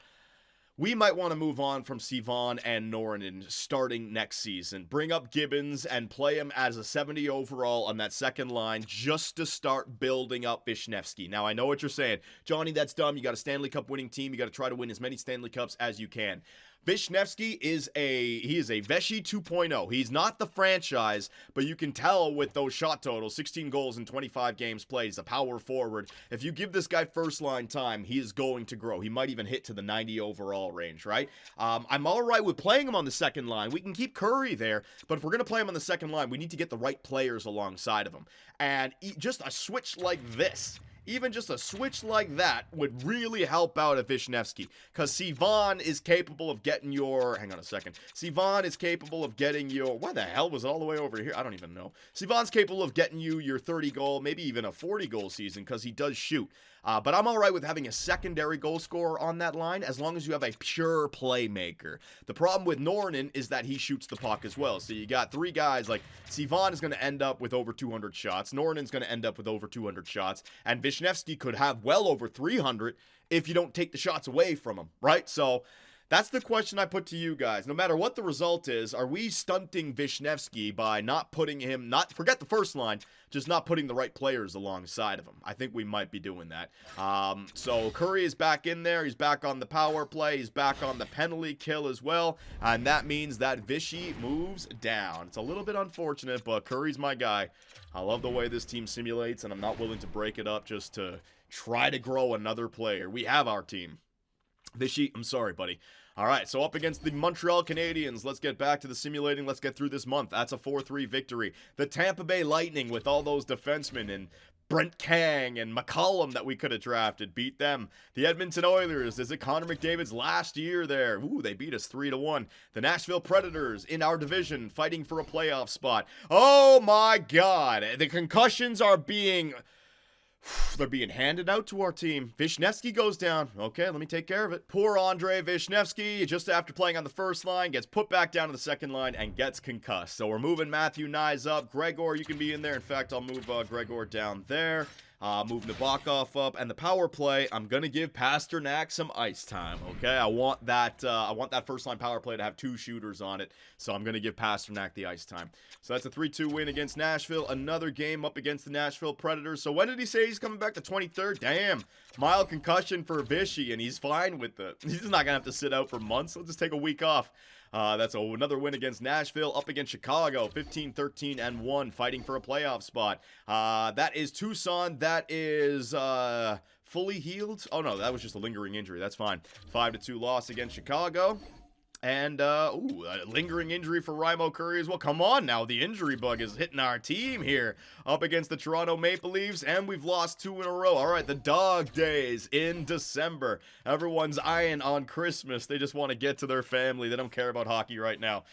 We might want to move on from Sivan and Nornin starting next season. Bring up Gibbons and play him as a 70 overall on that second line just to start building up Wisniewski. Now, I know what you're saying. Johnny, that's dumb. You got a Stanley Cup winning team. You got to try to win as many Stanley Cups as you can. Wisniewski is a Veshy 2.0. He's not the franchise, but you can tell with those shot totals, 16 goals in 25 games played. He's a power forward. If you give this guy first line time, he is going to grow. He might even hit to the 90 overall range, right? I'm all right with playing him on the second line. We can keep Curry there, but if we're going to play him on the second line, we need to get the right players alongside of him. And just a switch like this, even just a switch like that would really help out a Wisniewski. Because Sivan is capable of getting your... Hang on a second. Sivan is capable of getting your... Why the hell was it all the way over here? I don't even know. Sivan's capable of getting you your 30-goal, maybe even a 40-goal season, because he does shoot. But I'm all right with having a secondary goal scorer on that line as long as you have a pure playmaker. The problem with Nornin is that he shoots the puck as well. So you got three guys like Sivan is going to end up with over 200 shots. Nornin's going to end up with over 200 shots. And Wisniewski could have well over 300 if you don't take the shots away from him, right? So that's the question I put to you guys. No matter what the result is, are we stunting Wisniewski by not putting him, forget the first line, just not putting the right players alongside of him? I think we might be doing that. So Curry is back in there. He's back on the power play. He's back on the penalty kill as well. And that means that Vishy moves down. It's a little bit unfortunate, but Curry's my guy. I love the way this team simulates, and I'm not willing to break it up just to try to grow another player. We have our team. Vishy, I'm sorry, buddy. All right, so up against the Montreal Canadiens. Let's get back to the simulating. Let's get through this month. That's a 4-3 victory. The Tampa Bay Lightning with all those defensemen and Brent Kang and McCollum that we could have drafted beat them. The Edmonton Oilers, is it Connor McDavid's last year there? Ooh, they beat us 3-1. The Nashville Predators in our division fighting for a playoff spot. Oh my God, the concussions are being... They're being handed out to our team. Wisniewski goes down. Okay, let me take care of it. Poor Andrei Wisniewski, just after playing on the first line, gets put back down to the second line and gets concussed. So we're moving Matthew Nyes up. Gregor, you can be in there. In fact, I'll move Gregor down there. Moving Nabokov up, and the power play, I'm gonna give Pasternak some ice time. Okay, I want that first line power play to have two shooters on it, so I'm gonna give Pasternak the ice time. So that's a 3-2 win against Nashville. Another game up against the Nashville Predators. So when did he say he's coming back? The 23rd? Damn, mild concussion for Vishy, and he's fine with it. He's not gonna have to sit out for months. He'll just take a week off. That's another win against Nashville. Up against Chicago, 15-13-1, fighting for a playoff spot. That is Tucson. That is fully healed. Oh no, that was just a lingering injury. That's fine. 5-2 loss against Chicago. And, a lingering injury for Raimo Curry as well. Come on now, the injury bug is hitting our team here. Up against the Toronto Maple Leafs, and we've lost 2 in a row. All right, the dog days in December. Everyone's eyeing on Christmas. They just want to get to their family. They don't care about hockey right now.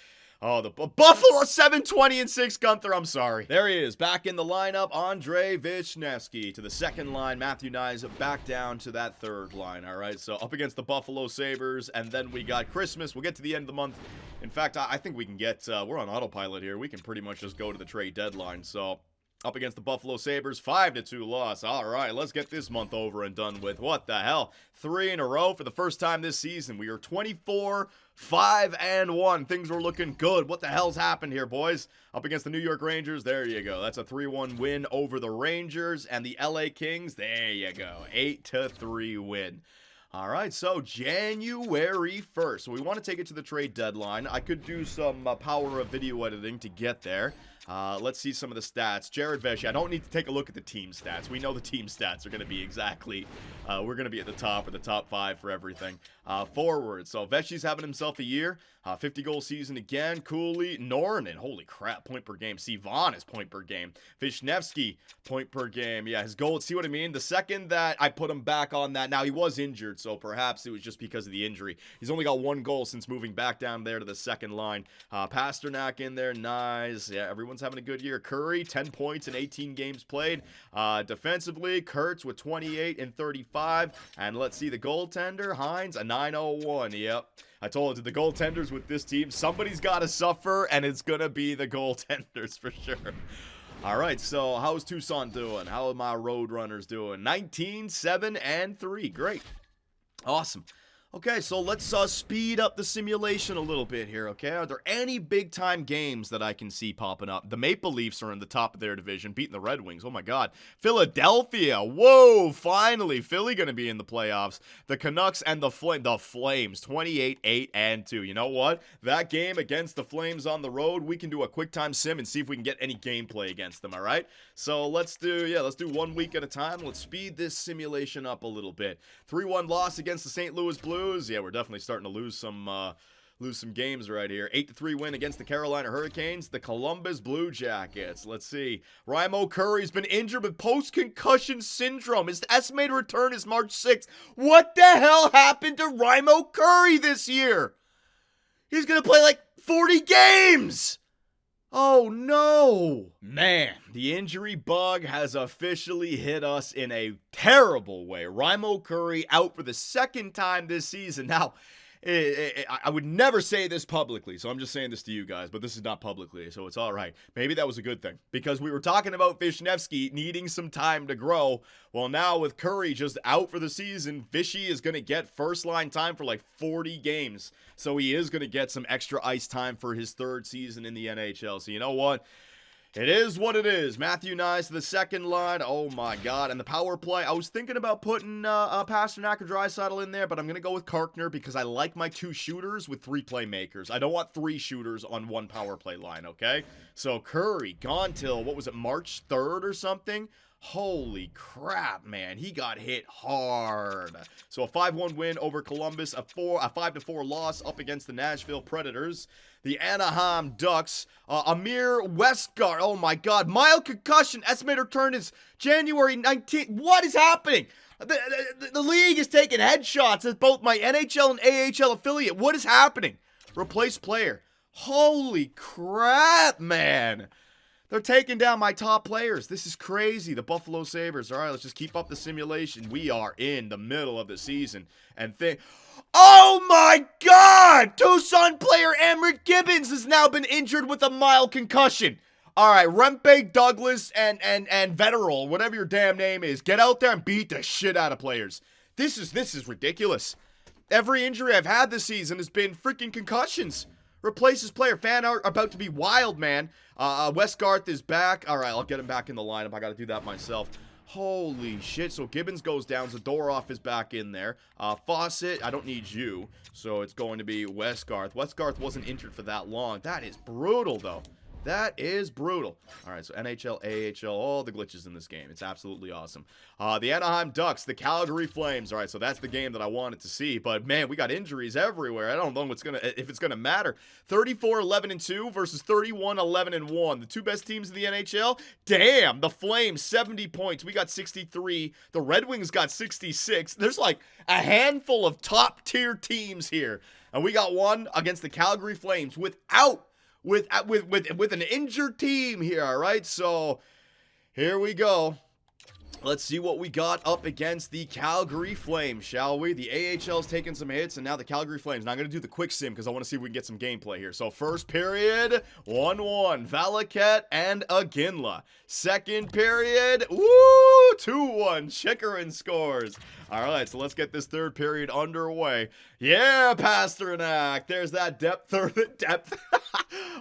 Oh, the Buffalo 7-20-6, Gunther. I'm sorry. There he is, back in the lineup. Andrei Wisniewski to the second line. Matthew Nyes back down to that third line. All right, so up against the Buffalo Sabres, and then we got Christmas. We'll get to the end of the month. In fact, I think we can get, we're on autopilot here. We can pretty much just go to the trade deadline. So up against the Buffalo Sabres, 5-2 loss. All right, let's get this month over and done with. What the hell? 3 in a row for the first time this season. We are 24-5-1. Things were looking good. What the hell's happened here, boys? Up against the New York Rangers, there you go. That's a 3-1 win over the Rangers. And the LA Kings, there you go. 8-3 win. All right, so January 1st. So we want to take it to the trade deadline. I could do some power of video editing to get there. Let's see some of the stats. Jared Veshy, I don't need to take a look at the team stats. We know the team stats are going to be exactly, we're going to be at the top or the top 5 for everything. Forward, so Veshy's having himself a year. 50-goal season again. Cooley, Nornin, holy crap, point per game. Sivan is point per game. Wisniewski, point per game. Yeah, his goal, see what I mean? The second that I put him back on that, now he was injured, so perhaps it was just because of the injury. He's only got 1 goal since moving back down there to the second line. Pasternak in there, nice. Yeah, everyone Everyone's having a good year. Curry, 10 points in 18 games played. Defensively, Kurtz with 28 and 35. And let's see the goaltender, Hines, a 901. Yep. I told you, the goaltenders with this team, somebody's got to suffer, and it's going to be the goaltenders for sure. All right, so how's Tucson doing? How are my Roadrunners doing? 19, 7, and 3. Great. Awesome. Okay, so let's speed up the simulation a little bit here, okay? Are there any big-time games that I can see popping up? The Maple Leafs are in the top of their division, beating the Red Wings. Oh, my God. Philadelphia. Whoa, finally. Philly going to be in the playoffs. The Canucks and the Flames, 28, 8, and 2. You know what? That game against the Flames on the road, we can do a quick-time sim and see if we can get any gameplay against them, all right? So let's do 1 week at a time. Let's speed this simulation up a little bit. 3-1 loss against the St. Louis Blues. Yeah, we're definitely starting to lose some games right here. 8-3 win against the Carolina Hurricanes. The Columbus Blue Jackets. Let's see. Raimo Curry's been injured with post-concussion syndrome. His estimated return is March 6th. What the hell happened to Raimo Curry this year? He's going to play like 40 games. Oh, no. Man, the injury bug has officially hit us in a terrible way. Raimo Curry out for the second time this season. Now, I would never say this publicly, so I'm just saying this to you guys, but this is not publicly, so it's all right. Maybe that was a good thing, because we were talking about Vishnevsky needing some time to grow. Well, now with Curry just out for the season, Vishy is going to get first-line time for like 40 games, so he is going to get some extra ice time for his third season in the NHL. So you know what? It is what it is. Matthew Nyes to the second line. Oh, my God. And the power play. I was thinking about putting Pasternak or Draisaitl in there, but I'm going to go with Karkner because I like my 2 shooters with 3 playmakers. I don't want 3 shooters on 1 power play line, okay? So Curry, gone till, what was it, March 3rd or something? Holy crap, man. He got hit hard. So a 5-1 win over Columbus, a 5-4 loss up against the Nashville Predators. The Anaheim Ducks, Amir Westgard, oh my God, mild concussion, estimated return is January 19th. What is happening? The league is taking headshots at both my NHL and AHL affiliate. What is happening? Replace player. Holy crap, man. They're taking down my top players. This is crazy. The Buffalo Sabres. All right, let's just keep up the simulation. We are in the middle of the season. And oh my God! Tucson player Emrick Gibbons has now been injured with a mild concussion. All right, Rempe, Douglas, and Vetterol, whatever your damn name is, get out there and beat the shit out of players. This is ridiculous. Every injury I've had this season has been freaking concussions. Replace his player. Fan art about to be wild, man. Westgarth is back. All right, I'll get him back in the lineup. I got to do that myself. Holy shit. So Gibbons goes down. Zadorov is back in there. Fawcett, I don't need you. So it's going to be Westgarth. Westgarth wasn't injured for that long. That is brutal, though. That is brutal. All right, so NHL, AHL, all the glitches in this game. It's absolutely awesome. The Anaheim Ducks, the Calgary Flames. All right, so that's the game that I wanted to see. But, man, we got injuries everywhere. I don't know if it's going to matter. 34-11-2 versus 31-11-1. The 2 best teams in the NHL? Damn, the Flames, 70 points. We got 63. The Red Wings got 66. There's like a handful of top-tier teams here. And we got one against the Calgary Flames with an injured team here, all right? So here we go. Let's see what we got up against the Calgary Flames, shall we? The AHL's taking some hits, and now the Calgary Flames. Now I'm going to do the quick sim because I want to see if we can get some gameplay here. So first period, 1-1, Valaket and Aginla. Second period, 2-1, Chikrin scores. All right, so let's get this third period underway. Yeah, Pasternak. There's that depth.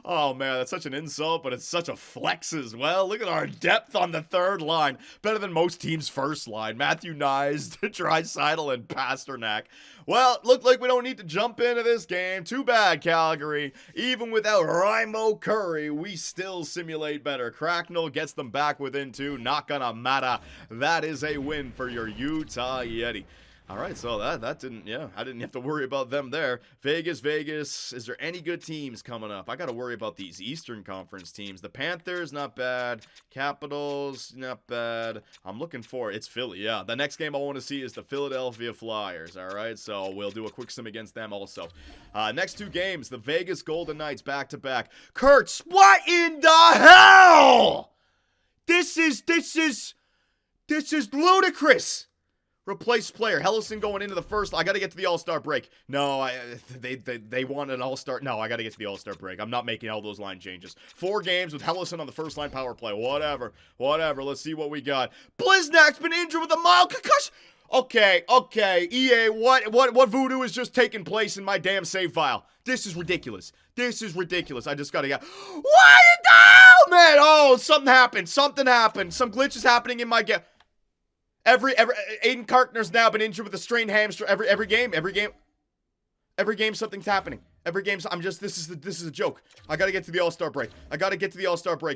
Oh, man, that's such an insult, but it's such a flex as well. Look at our depth on the third line. Better than most teams' first line. Matthew Nyes, Draisaitl, and Pasternak. Well, looked like we don't need to jump into this game. Too bad, Calgary. Even without Raimo Curry, we still simulate better. Cracknell gets them back within 2. Not gonna matter. That is a win for your Utah Yeti. All right, so that didn't, yeah, I didn't have to worry about them there. Vegas. Is there any good teams coming up? I got to worry about these Eastern Conference teams. The Panthers, not bad. Capitals, not bad. I'm looking for, it's Philly, yeah. The next game I want to see is the Philadelphia Flyers, all right? So we'll do a quick sim against them also. Next two games, the Vegas Golden Knights back-to-back. Kurtz, what in the hell? This is ludicrous. Replace player. Hellison going into the first. I got to get to the All-Star break. No, they want an All-Star. No, I got to get to the All-Star break. I'm not making all those line changes. 4 games with Hellison on the first line power play. Whatever. Let's see what we got. Bliznak's been injured with a mild concussion. Okay. EA, what voodoo is just taking place in my damn save file? This is ridiculous. I just got to get. What the hell, man? Oh, something happened. Some glitch is happening in my game. Every Aiden Kartner's now been injured with a strained hamstring. Every game something's happening. This is a joke. I gotta get to the All-Star break.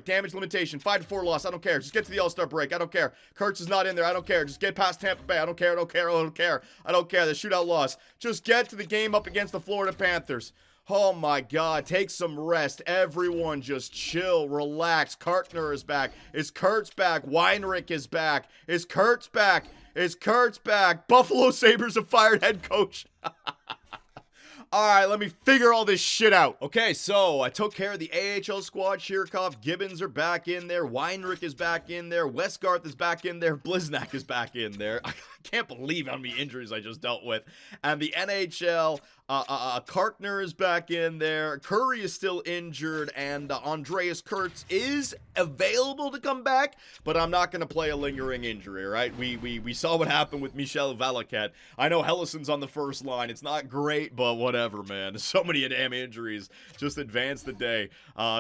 Damage limitation, 5-4 loss. I don't care. Just get to the All-Star break. I don't care. Kurtz is not in there. I don't care. Just get past Tampa Bay. I don't care. The shootout loss. Just get to the game up against the Florida Panthers. Oh my God, take some rest. Everyone just chill, relax. Kartner is back. Is Kurtz back? Weinrich is back. Is Kurtz back? Buffalo Sabres have fired head coach. Alright, let me figure all this shit out. Okay, so I took care of the AHL squad. Chirikov, Gibbons are back in there. Weinrich is back in there. Westgarth is back in there. Bliznak is back in there. I can't believe how many injuries I just dealt with. And the NHL, Kartner is back in there. Curry is still injured. And Andreas Kurtz is available to come back. But I'm not going to play a lingering injury, right? We saw what happened with Michel Valaket. I know Hellison's on the first line. It's not great, but whatever, man. So many damn injuries. Just advance the day.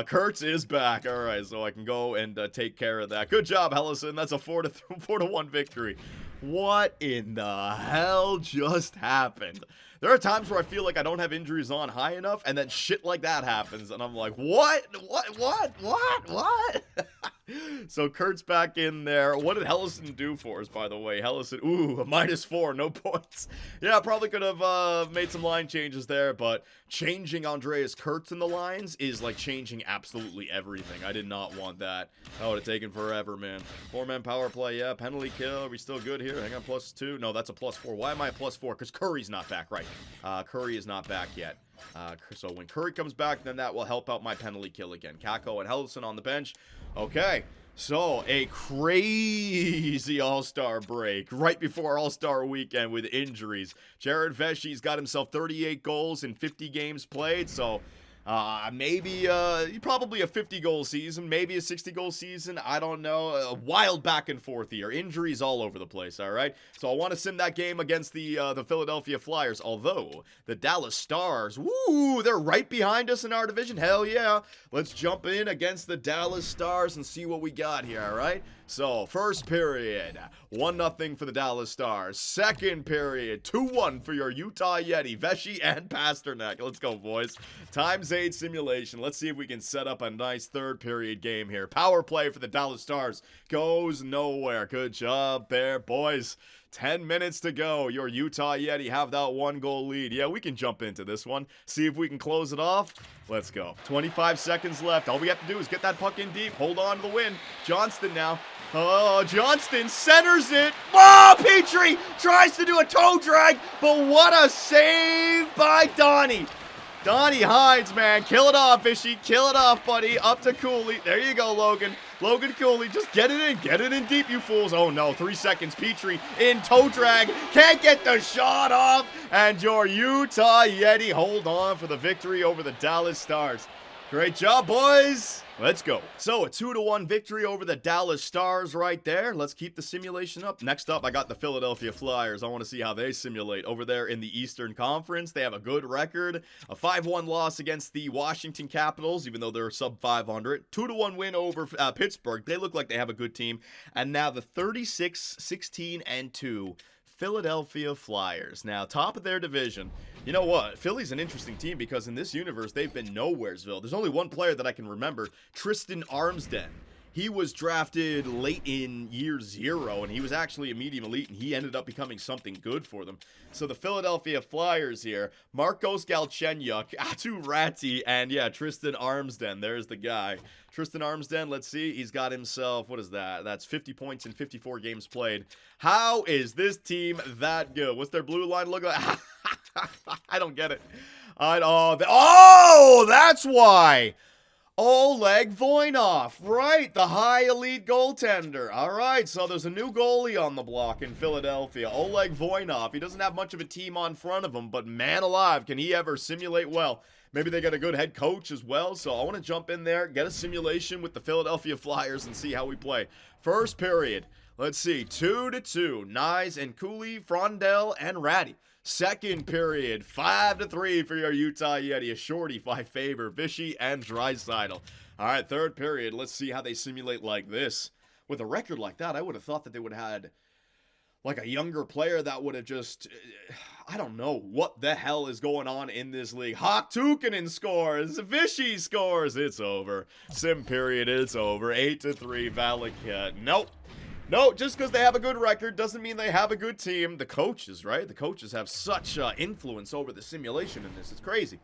Kurtz is back. All right, so I can go and take care of that. Good job, Hellison. That's a 4-1 victory. What in the hell just happened? There are times where I feel like I don't have injuries on high enough, and then shit like that happens, and I'm like, what? So Kurt's back in there. What did Hellison do for us, by the way? Hellison, ooh, a -4, no points. Yeah, probably could have made some line changes there, but changing Andreas Kurtz in the lines is like changing absolutely everything. I did not want that. That would have taken forever, man. 4-man power play, yeah. Penalty kill, are we still good here? Hang on, +2. No, that's a +4. Why am I a +4? Because Curry's not back, right. Curry is not back yet. So when Curry comes back, then that will help out my penalty kill again. Kako and Hellison on the bench. Okay, so a crazy All-Star break right before All-Star weekend with injuries. Jared Vesey's got himself 38 goals in 50 games played, so maybe probably a 50-goal season, maybe a 60-goal season. I don't know. A wild back and forth here. Injuries all over the place, all right? So I want to sim that game against the Philadelphia Flyers, although the Dallas Stars, woo, they're right behind us in our division. Hell yeah. Let's jump in against the Dallas Stars and see what we got here, all right? So, first period, 1-0 for the Dallas Stars. Second period, 2-1 for your Utah Yeti, Vesey and Pasternak. Let's go, boys. ×8 simulation. Let's see if we can set up a nice third period game here. Power play for the Dallas Stars goes nowhere. Good job there, boys. 10 minutes to go. Your Utah Yeti have that 1-goal lead. Yeah, we can jump into this one. See if we can close it off. Let's go. 25 seconds left. All we have to do is get that puck in deep. Hold on to the win. Johnston now. Oh, Johnston centers it. Oh, Petrie tries to do a toe drag, but what a save by Donnie. Donnie Hines, man. Kill it off, Fishy. Kill it off, buddy. Up to Cooley. There you go, Logan. Logan Cooley, just get it in. Get it in deep, you fools. Oh, no. 3 seconds. Petrie in toe drag. Can't get the shot off. And your Utah Yeti hold on for the victory over the Dallas Stars. Great job, boys. Let's go. So, a 2-1 victory over the Dallas Stars right there. Let's keep the simulation up. Next up, I got the Philadelphia Flyers. I want to see how they simulate over there in the Eastern Conference. They have a good record. A 5-1 loss against the Washington Capitals, even though they're sub 500. 2-1 win over Pittsburgh. They look like they have a good team. And now the 36-16-2 Philadelphia Flyers. Now, top of their division. You know what? Philly's an interesting team because in this universe, they've been nowheresville. There's only one player that I can remember, Tristan Armsden. He was drafted late in year 0, and he was actually a medium elite, and he ended up becoming something good for them. So the Philadelphia Flyers here, Marcos Galchenyuk, Atu Ratti, and yeah, Tristan Armsden. There's the guy. Tristan Armsden, let's see, he's got himself, what is that? That's 50 points in 54 games played. How is this team that good? What's their blue line look like? I don't get it. Oh, that's why. Oleg Voinov, right, the high elite goaltender. All right, so there's a new goalie on the block in Philadelphia, Oleg Voinov. He doesn't have much of a team on front of him, but man alive, can he ever simulate well? Maybe they got a good head coach as well, so I want to jump in there, get a simulation with the Philadelphia Flyers and see how we play. First period, let's see, 2-2, Nyes and Cooley, Frondell, and Ratty. Second period, 5-3 for your Utah Yeti. A shorty by Faber, Vichy, and Draisaitl. All right, third period. Let's see how they simulate like this. With a record like that, I would have thought that they would have had like a younger player that would have just, I don't know what the hell is going on in this league. Hawk Tukkanen scores. Vichy scores. It's over. Sim period, it's over. 8-3, Valakut. Nope. No, just because they have a good record doesn't mean they have a good team. The coaches, right? The coaches have such influence over the simulation in this. It's crazy.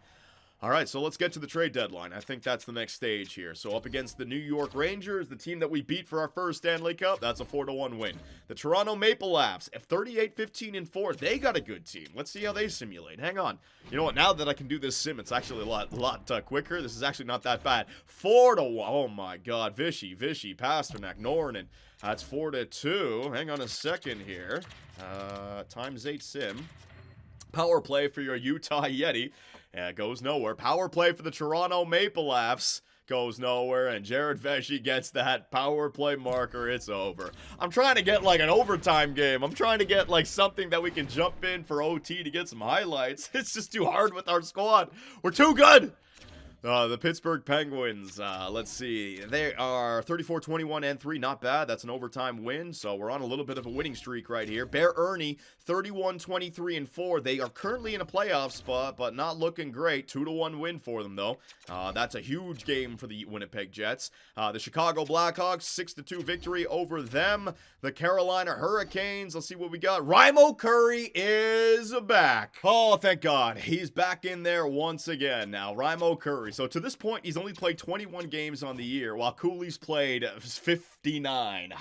All right, so let's get to the trade deadline. I think that's the next stage here. So up against the New York Rangers, the team that we beat for our first Stanley Cup, that's a 4-1 win. The Toronto Maple Leafs, 38-15-4, they got a good team. Let's see how they simulate. Hang on. You know what? Now that I can do this sim, it's actually a lot quicker. This is actually not that bad. 4-1. Oh my God. Vichy, Pasternak, Nornan. That's 4-2. Hang on a second here. Times 8 sim. Power play for your Utah Yeti. Yeah, goes nowhere. Power play for the Toronto Maple Leafs. Goes nowhere. And Jared Vesey gets that power play marker. It's over. I'm trying to get like an overtime game. I'm trying to get like something that we can jump in for OT to get some highlights. It's just too hard with our squad. We're too good. The Pittsburgh Penguins, let's see, they are 34-21-3, not bad, that's an overtime win, so we're on a little bit of a winning streak right here. Bear Ernie, 31-23-4, they are currently in a playoff spot, but not looking great, 2-1 win for them though. That's a huge game for the Winnipeg Jets. The Chicago Blackhawks, 6-2 victory over them. The Carolina Hurricanes, let's see what we got. Raimo Curry is back. Oh, thank God, he's back in there once again now, Raimo Curry. So to this point, he's only played 21 games on the year, while Cooley's played 59.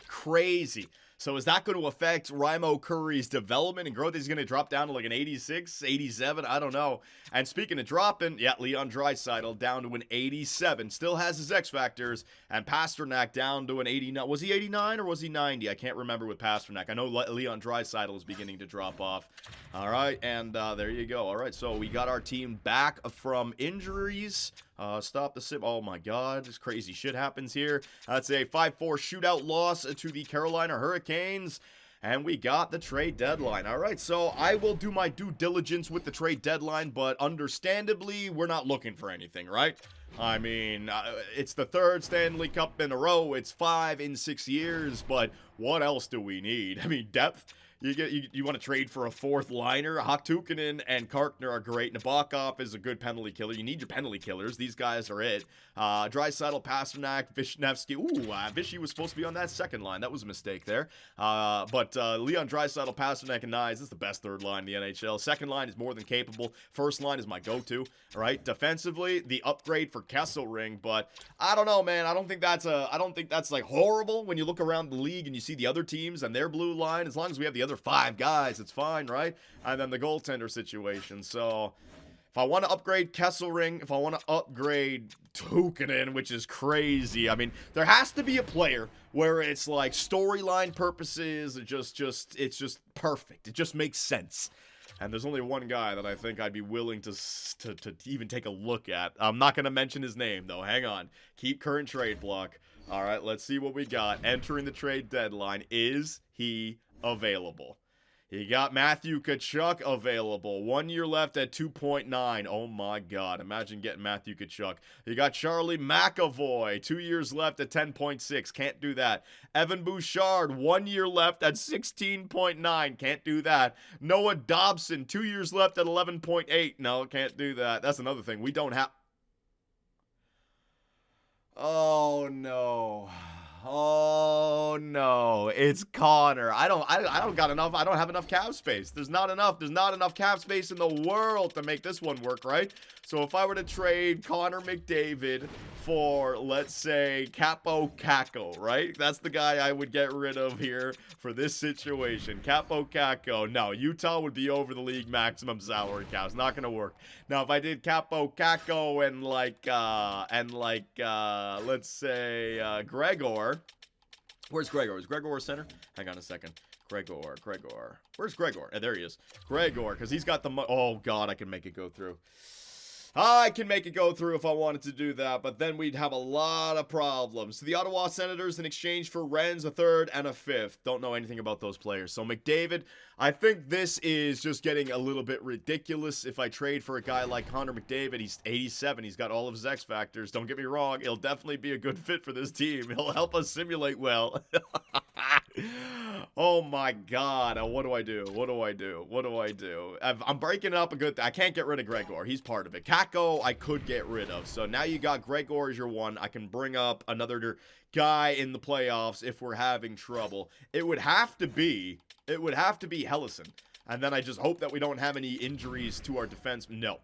Crazy. So is that going to affect Raimo Curry's development and growth? Is he going to drop down to like an 86, 87? I don't know. And speaking of dropping, yeah, Leon Draisaitl down to an 87. Still has his X factors. And Pasternak down to an 89. Was he 89 or was he 90? I can't remember with Pasternak. I know Leon Draisaitl is beginning to drop off. All right, and there you go. All right, so we got our team back from injuries. Stop the sim. Oh my God, this crazy shit happens here. That's a 5-4 shootout loss to the Carolina Hurricanes. And we got the trade deadline. All right, so I will do my due diligence with the trade deadline, but understandably, we're not looking for anything, right? I mean, it's the third Stanley Cup in a row. It's 5 in 6 years, but what else do we need? I mean, depth. You want to trade for a fourth liner? Tukkanen and Karkner are great. Nabokov is a good penalty killer. You need your penalty killers. These guys are it. Draisaitl, Pasternak, Vishnevsky. Vichy was supposed to be on that second line. That was a mistake there. But Leon Draisaitl, Pasternak, and Nyes is the best third line in the NHL. Second line is more than capable. First line is my go-to. All right, defensively, the upgrade for Kesselring, but I don't know, man. I don't think that's like horrible when you look around the league and you see the other teams and their blue line. As long as we have the other 5 guys, it's fine, right? And then the goaltender situation. So if I want to upgrade Kesselring, if I want to upgrade Tukkanen, which is crazy, I mean, there has to be a player where it's like storyline purposes, it's just perfect. It just makes sense. And there's only one guy that I think I'd be willing to even take a look at. I'm not going to mention his name, though. Hang on. Keep current trade block. All right, let's see what we got. Entering the trade deadline. Is he available? You got Matthew Tkachuk available. 1 year left at 2.9. Oh my God. Imagine getting Matthew Tkachuk. You got Charlie McAvoy. 2 years left at 10.6. Can't do that. Evan Bouchard. 1 year left at 16.9. Can't do that. Noah Dobson. 2 years left at 11.8. No, can't do that. That's another thing. We don't have... Oh no. Oh no. It's Connor. I don't got enough. I don't have enough cap space. There's not enough cap space in the world to make this one work, right? So if I were to trade Connor McDavid for, let's say, Capo Caco, right? That's the guy I would get rid of here for this situation. Capo Caco. No, Utah would be over the league maximum salary cap. It's not gonna work. Now, if I did Capo Caco and let's say Gregor. Where's Gregor? Is Gregor a center? Hang on a second. Gregor. Where's Gregor? There he is. Gregor, because he's got the oh god, I can make it go through. I can make it go through if I wanted to do that, but then we'd have a lot of problems. So the Ottawa Senators in exchange for Renz, a third, and a fifth. Don't know anything about those players. So McDavid, I think this is just getting a little bit ridiculous. If I trade for a guy like Connor McDavid, he's 87. He's got all of his X factors. Don't get me wrong. He'll definitely be a good fit for this team. He'll help us simulate well. Oh my god. What do I do? I'm breaking up a good I can't get rid of Gregor. He's part of it. Kako, I could get rid of. So now you got Gregor as your one. I can bring up another guy in the playoffs if we're having trouble. It would have to be Hellison. And then I just hope that we don't have any injuries to our defense. No.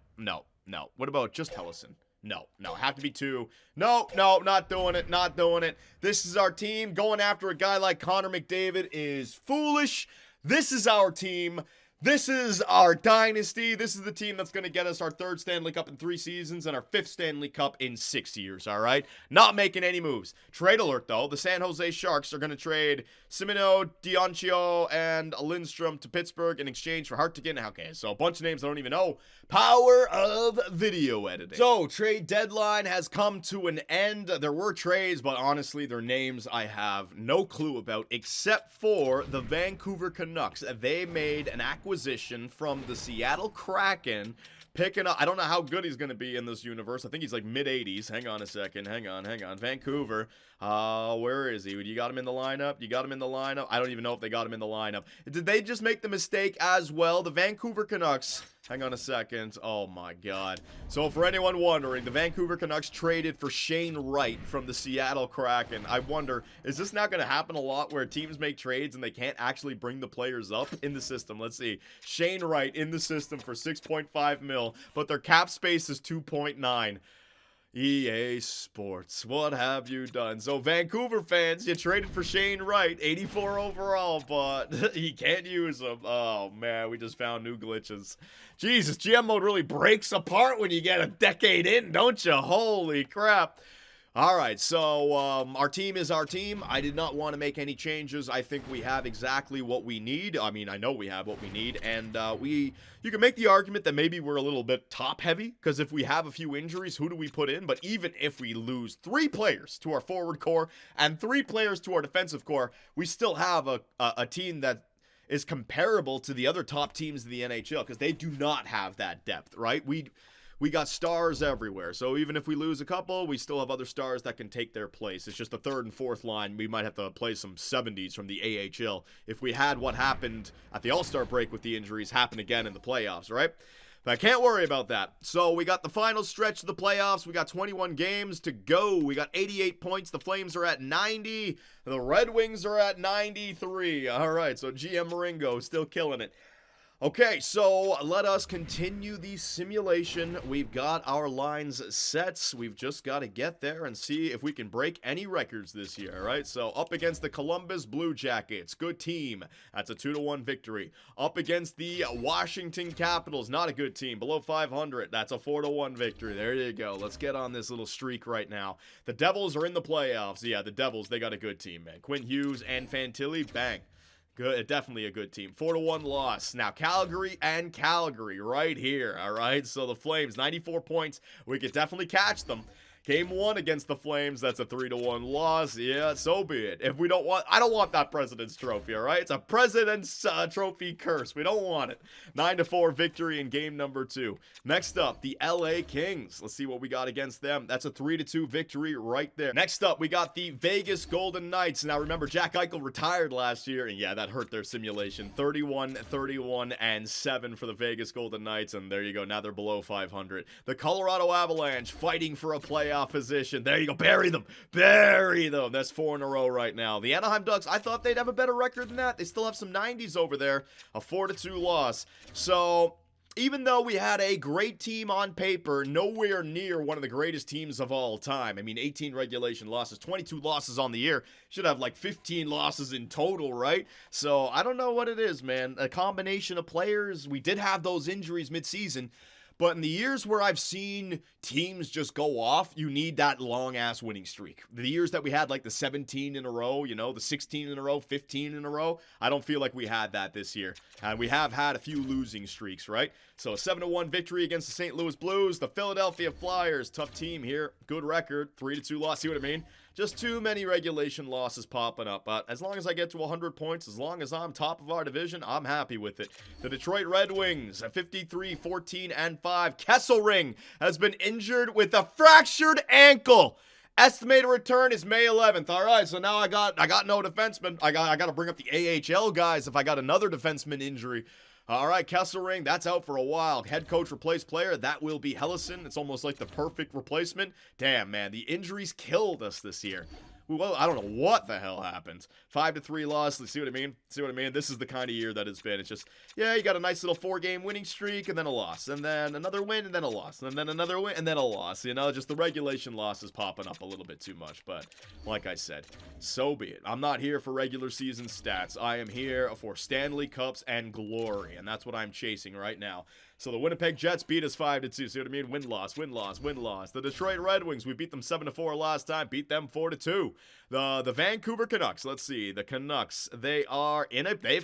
What about just Hellison? No, have to be two. No, not doing it. This is our team. Going after a guy like Connor McDavid is foolish. This is our team. This is our dynasty. This is the team that's going to get us our third Stanley Cup in 3 seasons and our 5th Stanley Cup in 6 years, all right? Not making any moves. Trade alert, though. The San Jose Sharks are going to trade Simino, Dioncio, and Lindstrom to Pittsburgh in exchange for Hartigan. Okay, so a bunch of names I don't even know. Power of video editing. So, trade deadline has come to an end. There were trades, but honestly, their names I have no clue about, except for the Vancouver Canucks. They made an acquisition from the Seattle Kraken, picking up, I don't know how good he's going to be in this universe. I think he's like mid-80s. Hang on a second. Hang on. Vancouver. Where is he? You got him in the lineup? I don't even know if they got him in the lineup. Did they just make the mistake as well? The Vancouver Canucks. Hang on a second. Oh my god. So for anyone wondering, the Vancouver Canucks traded for Shane Wright from the Seattle Kraken. I wonder, is this not going to happen a lot where teams make trades and they can't actually bring the players up in the system? Let's see. Shane Wright in the system for 6.5 mil, but their cap space is 2.9. EA Sports, what have you done? So Vancouver fans, you traded for Shane Wright, 84 overall, but he can't use him. Oh man, we just found new glitches. Jesus, GM mode really breaks apart when you get a decade in, don't you? Holy crap. All right, so our team is our team. I did not want to make any changes. I think we have exactly what we need. I mean, I know we have what we need, and you can make the argument that maybe we're a little bit top-heavy, because if we have a few injuries, who do we put in? But even if we lose 3 players to our forward core and 3 players to our defensive core, we still have a team that is comparable to the other top teams in the NHL, because they do not have that depth, right? We got stars everywhere, so even if we lose a couple, we still have other stars that can take their place. It's just the 3rd and 4th line, we might have to play some 70s from the AHL if we had what happened at the All-Star break with the injuries happen again in the playoffs, right? But I can't worry about that. So we got the final stretch of the playoffs. We got 21 games to go. We got 88 points. The Flames are at 90. The Red Wings are at 93. All right, so GM Maringo still killing it. Okay, so let us continue the simulation. We've got our lines set. We've just got to get there and see if we can break any records this year, right? So up against the Columbus Blue Jackets, good team. That's a 2-1 victory. Up against the Washington Capitals, not a good team, below 500. That's a 4-1 victory. There you go. Let's get on this little streak right now. The Devils are in the playoffs. Yeah, the Devils, they got a good team, man. Quinn Hughes and Fantilli, bang. Good, definitely a good team. 4-1 loss. Now, Calgary right here, all right? So the Flames, 94 points. We could definitely catch them. Game 1 against the Flames, that's a 3-1 loss. Yeah, so be it. If we don't want, I don't want that President's Trophy, all right? It's a President's Trophy curse. We don't want it. 9-4 victory in game number 2. Next up, the LA Kings. Let's see what we got against them. That's a 3-2 victory right there. Next up, we got the Vegas Golden Knights. Now, remember, Jack Eichel retired last year, and yeah, that hurt their simulation. 31-31-7 for the Vegas Golden Knights, and there you go. Now they're below 500. The Colorado Avalanche fighting for a playoff playoff position. There you go. Bury them. Bury them. That's 4 in a row right now. The Anaheim Ducks, I thought they'd have a better record than that. They still have some 90s over there. A 4-2 loss. So even though we had a great team on paper, nowhere near one of the greatest teams of all time. I mean, 18 regulation losses, 22 losses on the year. Should have like 15 losses in total, right? So I don't know what it is, man. A combination of players. We did have those injuries midseason. But in the years where I've seen teams just go off, you need that long-ass winning streak. The years that we had, like the 17 in a row, you know, the 16 in a row, 15 in a row, I don't feel like we had that this year. And we have had a few losing streaks, right? So a 7-1 victory against the St. Louis Blues. The Philadelphia Flyers, tough team here. Good record, 3-2 loss. See what I mean? Just too many regulation losses popping up. But as long as I get to 100 points, as long as I'm top of our division, I'm happy with it. The Detroit Red Wings, 53-14-5. Kesselring has been injured with a fractured ankle. Estimated return is May 11th. All right, so now I got no defenseman. I got to bring up the AHL guys if I got another defenseman injury. All right, Kesselring, that's out for a while. Head coach replaced player, that will be Hellison. It's almost like the perfect replacement. Damn, man, the injuries killed us this year. Well, I don't know what the hell happened. 5-3 loss. See what I mean? See what I mean? This is the kind of year that it's been. It's just, yeah, you got a nice little 4-game winning streak and then a loss. And then another win and then a loss. And then another win and then a loss. You know, just the regulation losses popping up a little bit too much. But like I said, so be it. I'm not here for regular season stats. I am here for Stanley Cups and glory. And that's what I'm chasing right now. So the Winnipeg Jets beat us 5-2. See what I mean? Win-loss, win-loss, win-loss. The Detroit Red Wings, we beat them 7-4 last time. Beat them 4-2. The Vancouver Canucks, let's see. The Canucks, they've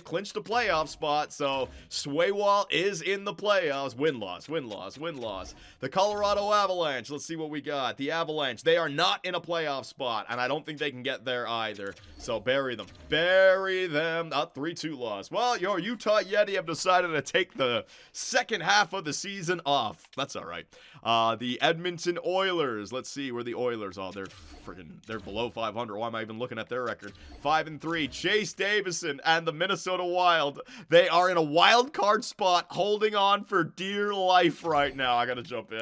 clinched a playoff spot. So Sway-Wall is in the playoffs. Win-loss, win-loss, win-loss. The Colorado Avalanche, let's see what we got. The Avalanche, they are not in a playoff spot. And I don't think they can get there either. So bury them. Bury them. 3-2 loss. Well, your Utah Yeti have decided to take the second half of the season off. That's all right. The Edmonton Oilers. Let's see where the Oilers are. They're below 500. Why am I even looking at their record? 5-3. Chase Davison and the Minnesota Wild. They are in a wild card spot, holding on for dear life right now. I gotta jump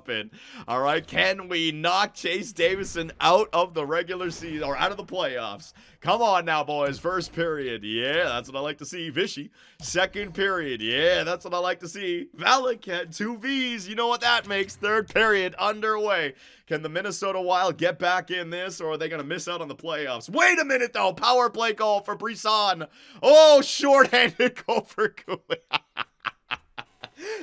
in. All right. Can we knock Chase Davison out of the regular season or out of the playoffs? Come on now, boys. First period. Yeah, that's what I like to see. Vishy. Second period. Yeah, that's what I like to see. Valiquette, 2 Vs. You know what that makes. Third period underway. Can the Minnesota Wild get back in this, or are they going to miss out on the playoffs? Wait a minute, though. Power play goal for Brisson. Oh, shorthanded goal for Cooley.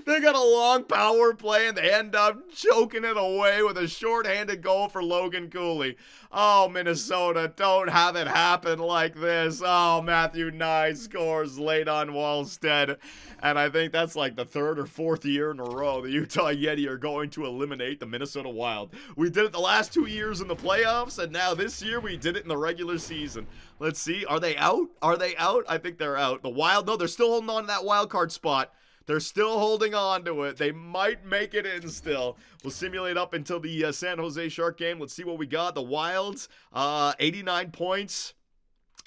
They got a long power play, and they end up choking it away with a shorthanded goal for Logan Cooley. Oh, Minnesota, don't have it happen like this. Oh, Matthew Nye scores late on Wallstead. And I think that's like the 3rd or 4th year in a row the Utah Yeti are going to eliminate the Minnesota Wild. We did it the last 2 years in the playoffs, and now this year we did it in the regular season. Let's see. Are they out? Are they out? I think they're out. The Wild, no, they're still holding on to that wild card spot. They're still holding on to it. They might make it in still. We'll simulate up until the San Jose Shark game. Let's see what we got. The Wilds, 89 points.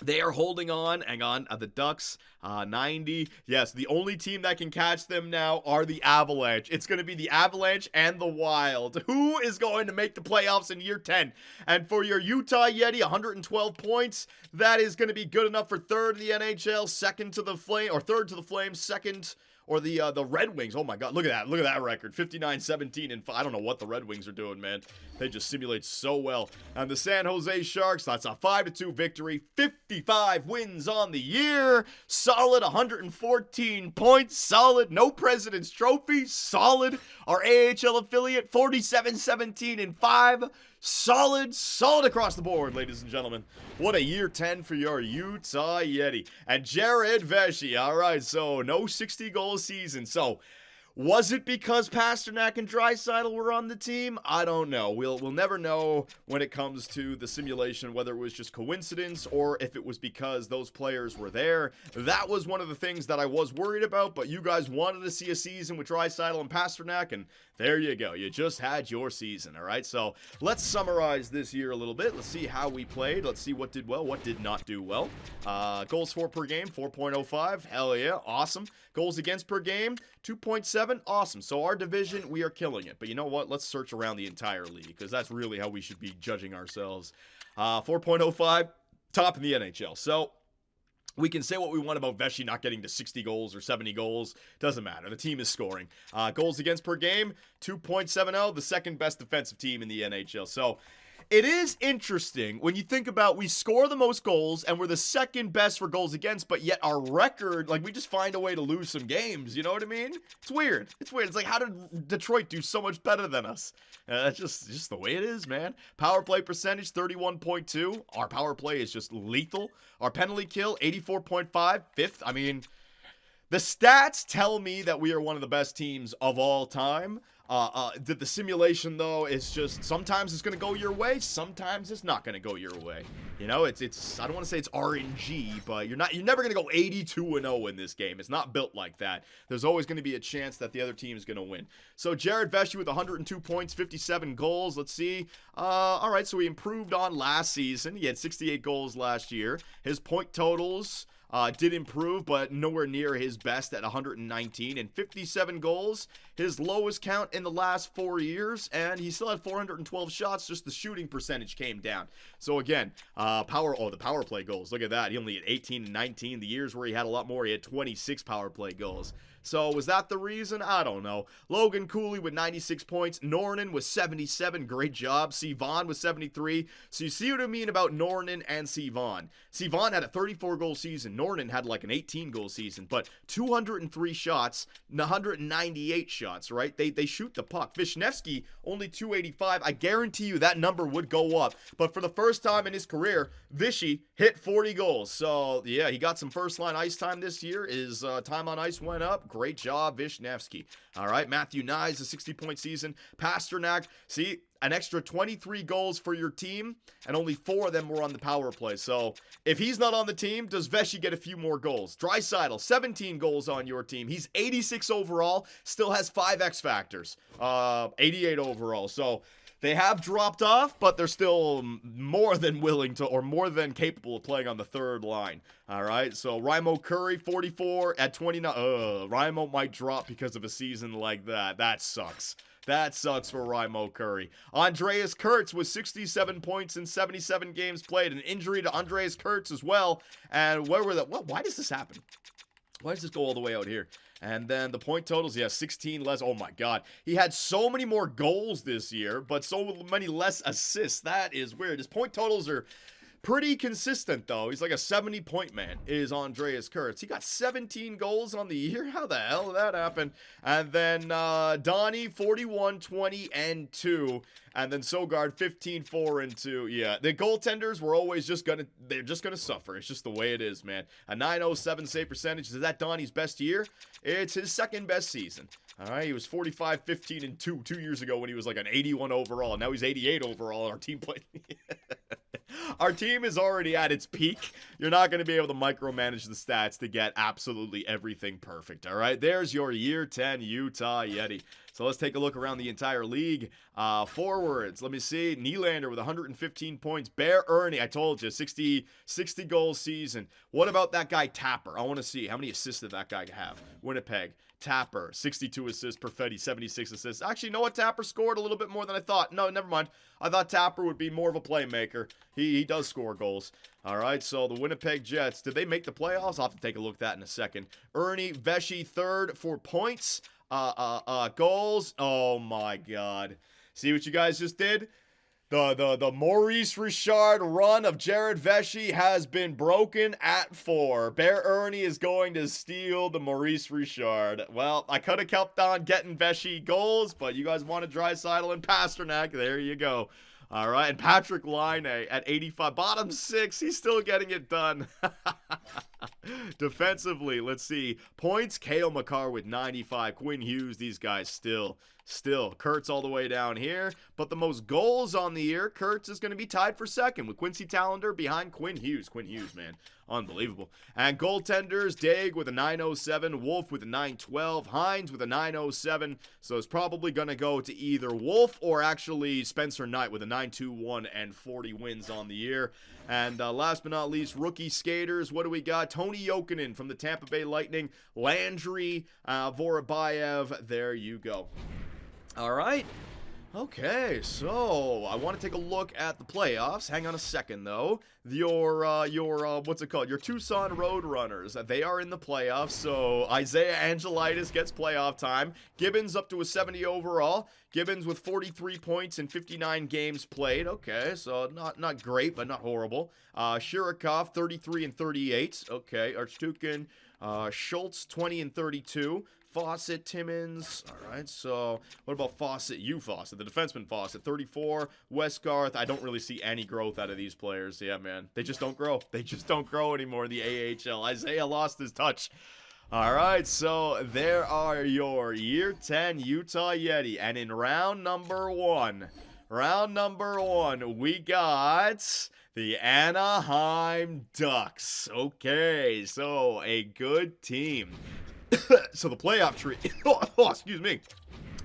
They are holding on. Hang on. The Ducks, 90. Yes, the only team that can catch them now are the Avalanche. It's going to be the Avalanche and the Wild. Who is going to make the playoffs in year 10? And for your Utah Yeti, 112 points. That is going to be good enough for 3rd in the NHL, second to the Flame, or 3rd to the Flames, second. Or the Red Wings. Oh my God, look at that. Look at that record. 59-17 and I don't know what the Red Wings are doing, man. They just simulate so well. And the San Jose Sharks, that's a 5-2 victory. 55 wins on the year. Solid 114 points. Solid. No President's Trophy. Solid. Our AHL affiliate, 47-17-5. Solid across the board, ladies and gentlemen. What a year 10 for your Utah Yeti. And Jared Vesey. All right, so no 60-goal season. So was it because Pasternak and Draisaitl were on the team? I don't know. We'll never know when it comes to the simulation whether it was just coincidence or if it was because those players were there. That was one of the things that I was worried about, but you guys wanted to see a season with Draisaitl and Pasternak, and there you go. You just had your season, all right? So let's summarize this year a little bit. Let's see how we played. Let's see what did well, what did not do well. Goals for per game, 4.05. Hell yeah, awesome. Goals against per game, 2.7. 4.7. Awesome. So our division, we are killing it. But you know what? Let's search around the entire league, because that's really how we should be judging ourselves. 4.05, top in the NHL. So we can say what we want about Vesey not getting to 60 goals or 70 goals. Doesn't matter. The team is scoring. Goals against per game, 2.70, the second best defensive team in the NHL. So it is interesting when you think about we score the most goals and we're the second best for goals against, but yet our record, like, we just find a way to lose some games. You know what I mean? It's weird. It's weird. It's like, how did Detroit do so much better than us? That's just the way it is, man. Power play percentage, 31.2. Our power play is just lethal. Our penalty kill, 84.5, fifth. I mean, the stats tell me that we are one of the best teams of all time. The simulation, though, is just sometimes it's going to go your way, sometimes it's not going to go your way. You know, it's I don't want to say it's RNG, but you're never going to go 82-0 in this game. It's not built like that. There's always going to be a chance that the other team is going to win. So Jared Vesey with 102 points, 57 goals. Let's see. All right, so he improved on last season. He had 68 goals last year. His point totals did improve, but nowhere near his best at 119 and 57 goals. His lowest count in the last 4 years, and he still had 412 shots. Just the shooting percentage came down. So again, the power play goals. Look at that. He only had 18 and 19. The years where he had a lot more, he had 26 power play goals. So was that the reason? I don't know. Logan Cooley with 96 points. Nornan with 77. Great job. Sivan with 73. So you see what I mean about Nornan and Sivan. Sivan had a 34-goal season. Nornan had like an 18-goal season. But 203 shots, 198 shots, right? They shoot the puck. Vishnevsky, only 285. I guarantee you that number would go up. But for the first time in his career, Vishy hit 40 goals. So, yeah, he got some first-line ice time this year. His time on ice went up. Great job, Vishnevsky. All right, Matthew Nyes, a 60-point season. Pasternak, see, an extra 23 goals for your team, and only 4 of them were on the power play. So, if he's not on the team, does Vesey get a few more goals? Draisaitl, 17 goals on your team. He's 86 overall, still has 5 X factors, 88 overall. So, they have dropped off, but they're still more than willing to, or more than capable of playing on the third line. All right, so Raimo Curry, 44 at 29. Raimo might drop because of a season like that. That sucks. That sucks for Raimo Curry. Andreas Kurtz with 67 points in 77 games played. An injury to Andreas Kurtz as well. And where were the? Well, why does this happen? Why does this go all the way out here? And then the point totals, yeah, 16 less. Oh my God. He had so many more goals this year, but so many less assists. That is weird. His point totals are pretty consistent, though. He's like a 70-point man, is Andreas Kurtz. He got 17 goals on the year. How the hell did that happen? And then Donnie, 41, 20, and 2. And then Sogard, 15, 4, and 2. Yeah, the goaltenders were always they're just gonna suffer. It's just the way it is, man. A 907 save percentage. Is that Donnie's best year? It's his second best season. All right, he was 45, 15, and 2 years ago when he was like an 81 overall. Now he's 88 overall. Our team played. Our team is already at its peak. You're not going to be able to micromanage the stats to get absolutely everything perfect, all right? There's your Year 10 Utah Yeti. So let's take a look around the entire league. Forwards, let me see. Nylander with 115 points. Bear Ernie, I told you, 60 goal season. What about that guy Tapper? I want to see how many assists did that guy have. Winnipeg. Tapper, 62 assists. Perfetti, 76 assists. Actually, you know what? Tapper scored a little bit more than I thought. No, never mind. I thought Tapper would be more of a playmaker. He does score goals. All right, so the Winnipeg Jets, did they make the playoffs? I'll have to take a look at that in a second. Ernie Vesey, third for points. Goals. Oh, my God. See what you guys just did? The Maurice Richard run of Jared Vesey has been broken at 4. Bear Ernie is going to steal the Maurice Richard. Well, I could have kept on getting Vesey goals, but you guys wanted Draisaitl and Pasternak. There you go. All right, and Patrick Laine at 85. Bottom 6, he's still getting it done. Defensively, let's see. Points, Cale Makar with 95. Quinn Hughes, these guys still. Kurtz all the way down here. But the most goals on the year, Kurtz is going to be tied for second with Quincy Tallender behind Quinn Hughes. Quinn Hughes, man. Unbelievable. And goaltenders, Daig with a 907, Wolf with a 912, Hines with a 907. So it's probably going to go to either Wolf or actually Spencer Knight with a 921 and 40 wins on the year. And last but not least, rookie skaters. What do we got? Tony Jokinen from the Tampa Bay Lightning, Landry Vorobayev. There you go. All right. Okay, so I want to take a look at the playoffs. Hang on a second, though. Your what's it called? Your Tucson Roadrunners. They are in the playoffs, so Isaiah Angelitis gets playoff time. Gibbons up to a 70 overall. Gibbons with 43 points in 59 games played. Okay, so not great, but not horrible. Shirokov, 33 and 38. Okay, Archtukin, Schultz, 20 and 32. Fawcett, Timmins. All right, so what about Fawcett? Fawcett, the defenseman Fawcett, 34. Westgarth, I don't really see any growth out of these players. Yeah, man, they just don't grow. They just don't grow anymore in the AHL. Isaiah lost his touch. All right, so there are your Year 10 Utah Yeti. And in round number one, we got the Anaheim Ducks. Okay, so a good team. So the playoff tree, excuse me,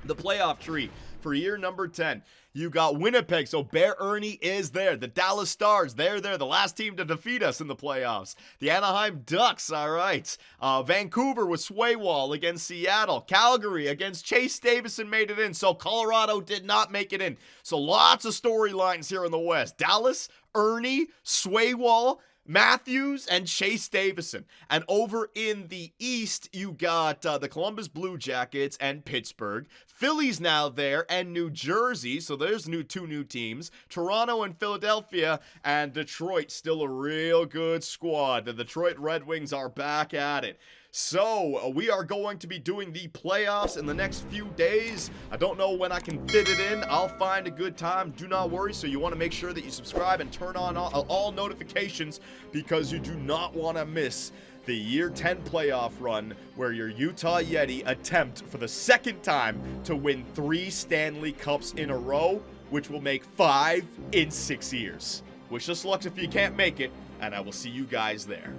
the playoff tree for year number 10. You got Winnipeg, so Bear Ernie is there. The Dallas Stars, they're there, the last team to defeat us in the playoffs. The Anaheim Ducks, all right. Vancouver with Swaywall against Seattle. Calgary against Chase Davison made it in, so Colorado did not make it in. So lots of storylines here in the West. Dallas, Ernie, Swaywall, Matthews, and Chase Davison. And over in the East, you got the Columbus Blue Jackets and Pittsburgh. Philly's now there, and New Jersey, so there's two new teams. Toronto and Philadelphia, and Detroit, still a real good squad. The Detroit Red Wings are back at it. So, we are going to be doing the playoffs in the next few days. I don't know when I can fit it in. I'll find a good time. Do not worry. So, you want to make sure that you subscribe and turn on all notifications because you do not want to miss the Year 10 playoff run where your Utah Yeti attempt for the second time to win 3 Stanley Cups in a row, which will make 5 in 6 years. Wish us luck if you can't make it, and I will see you guys there.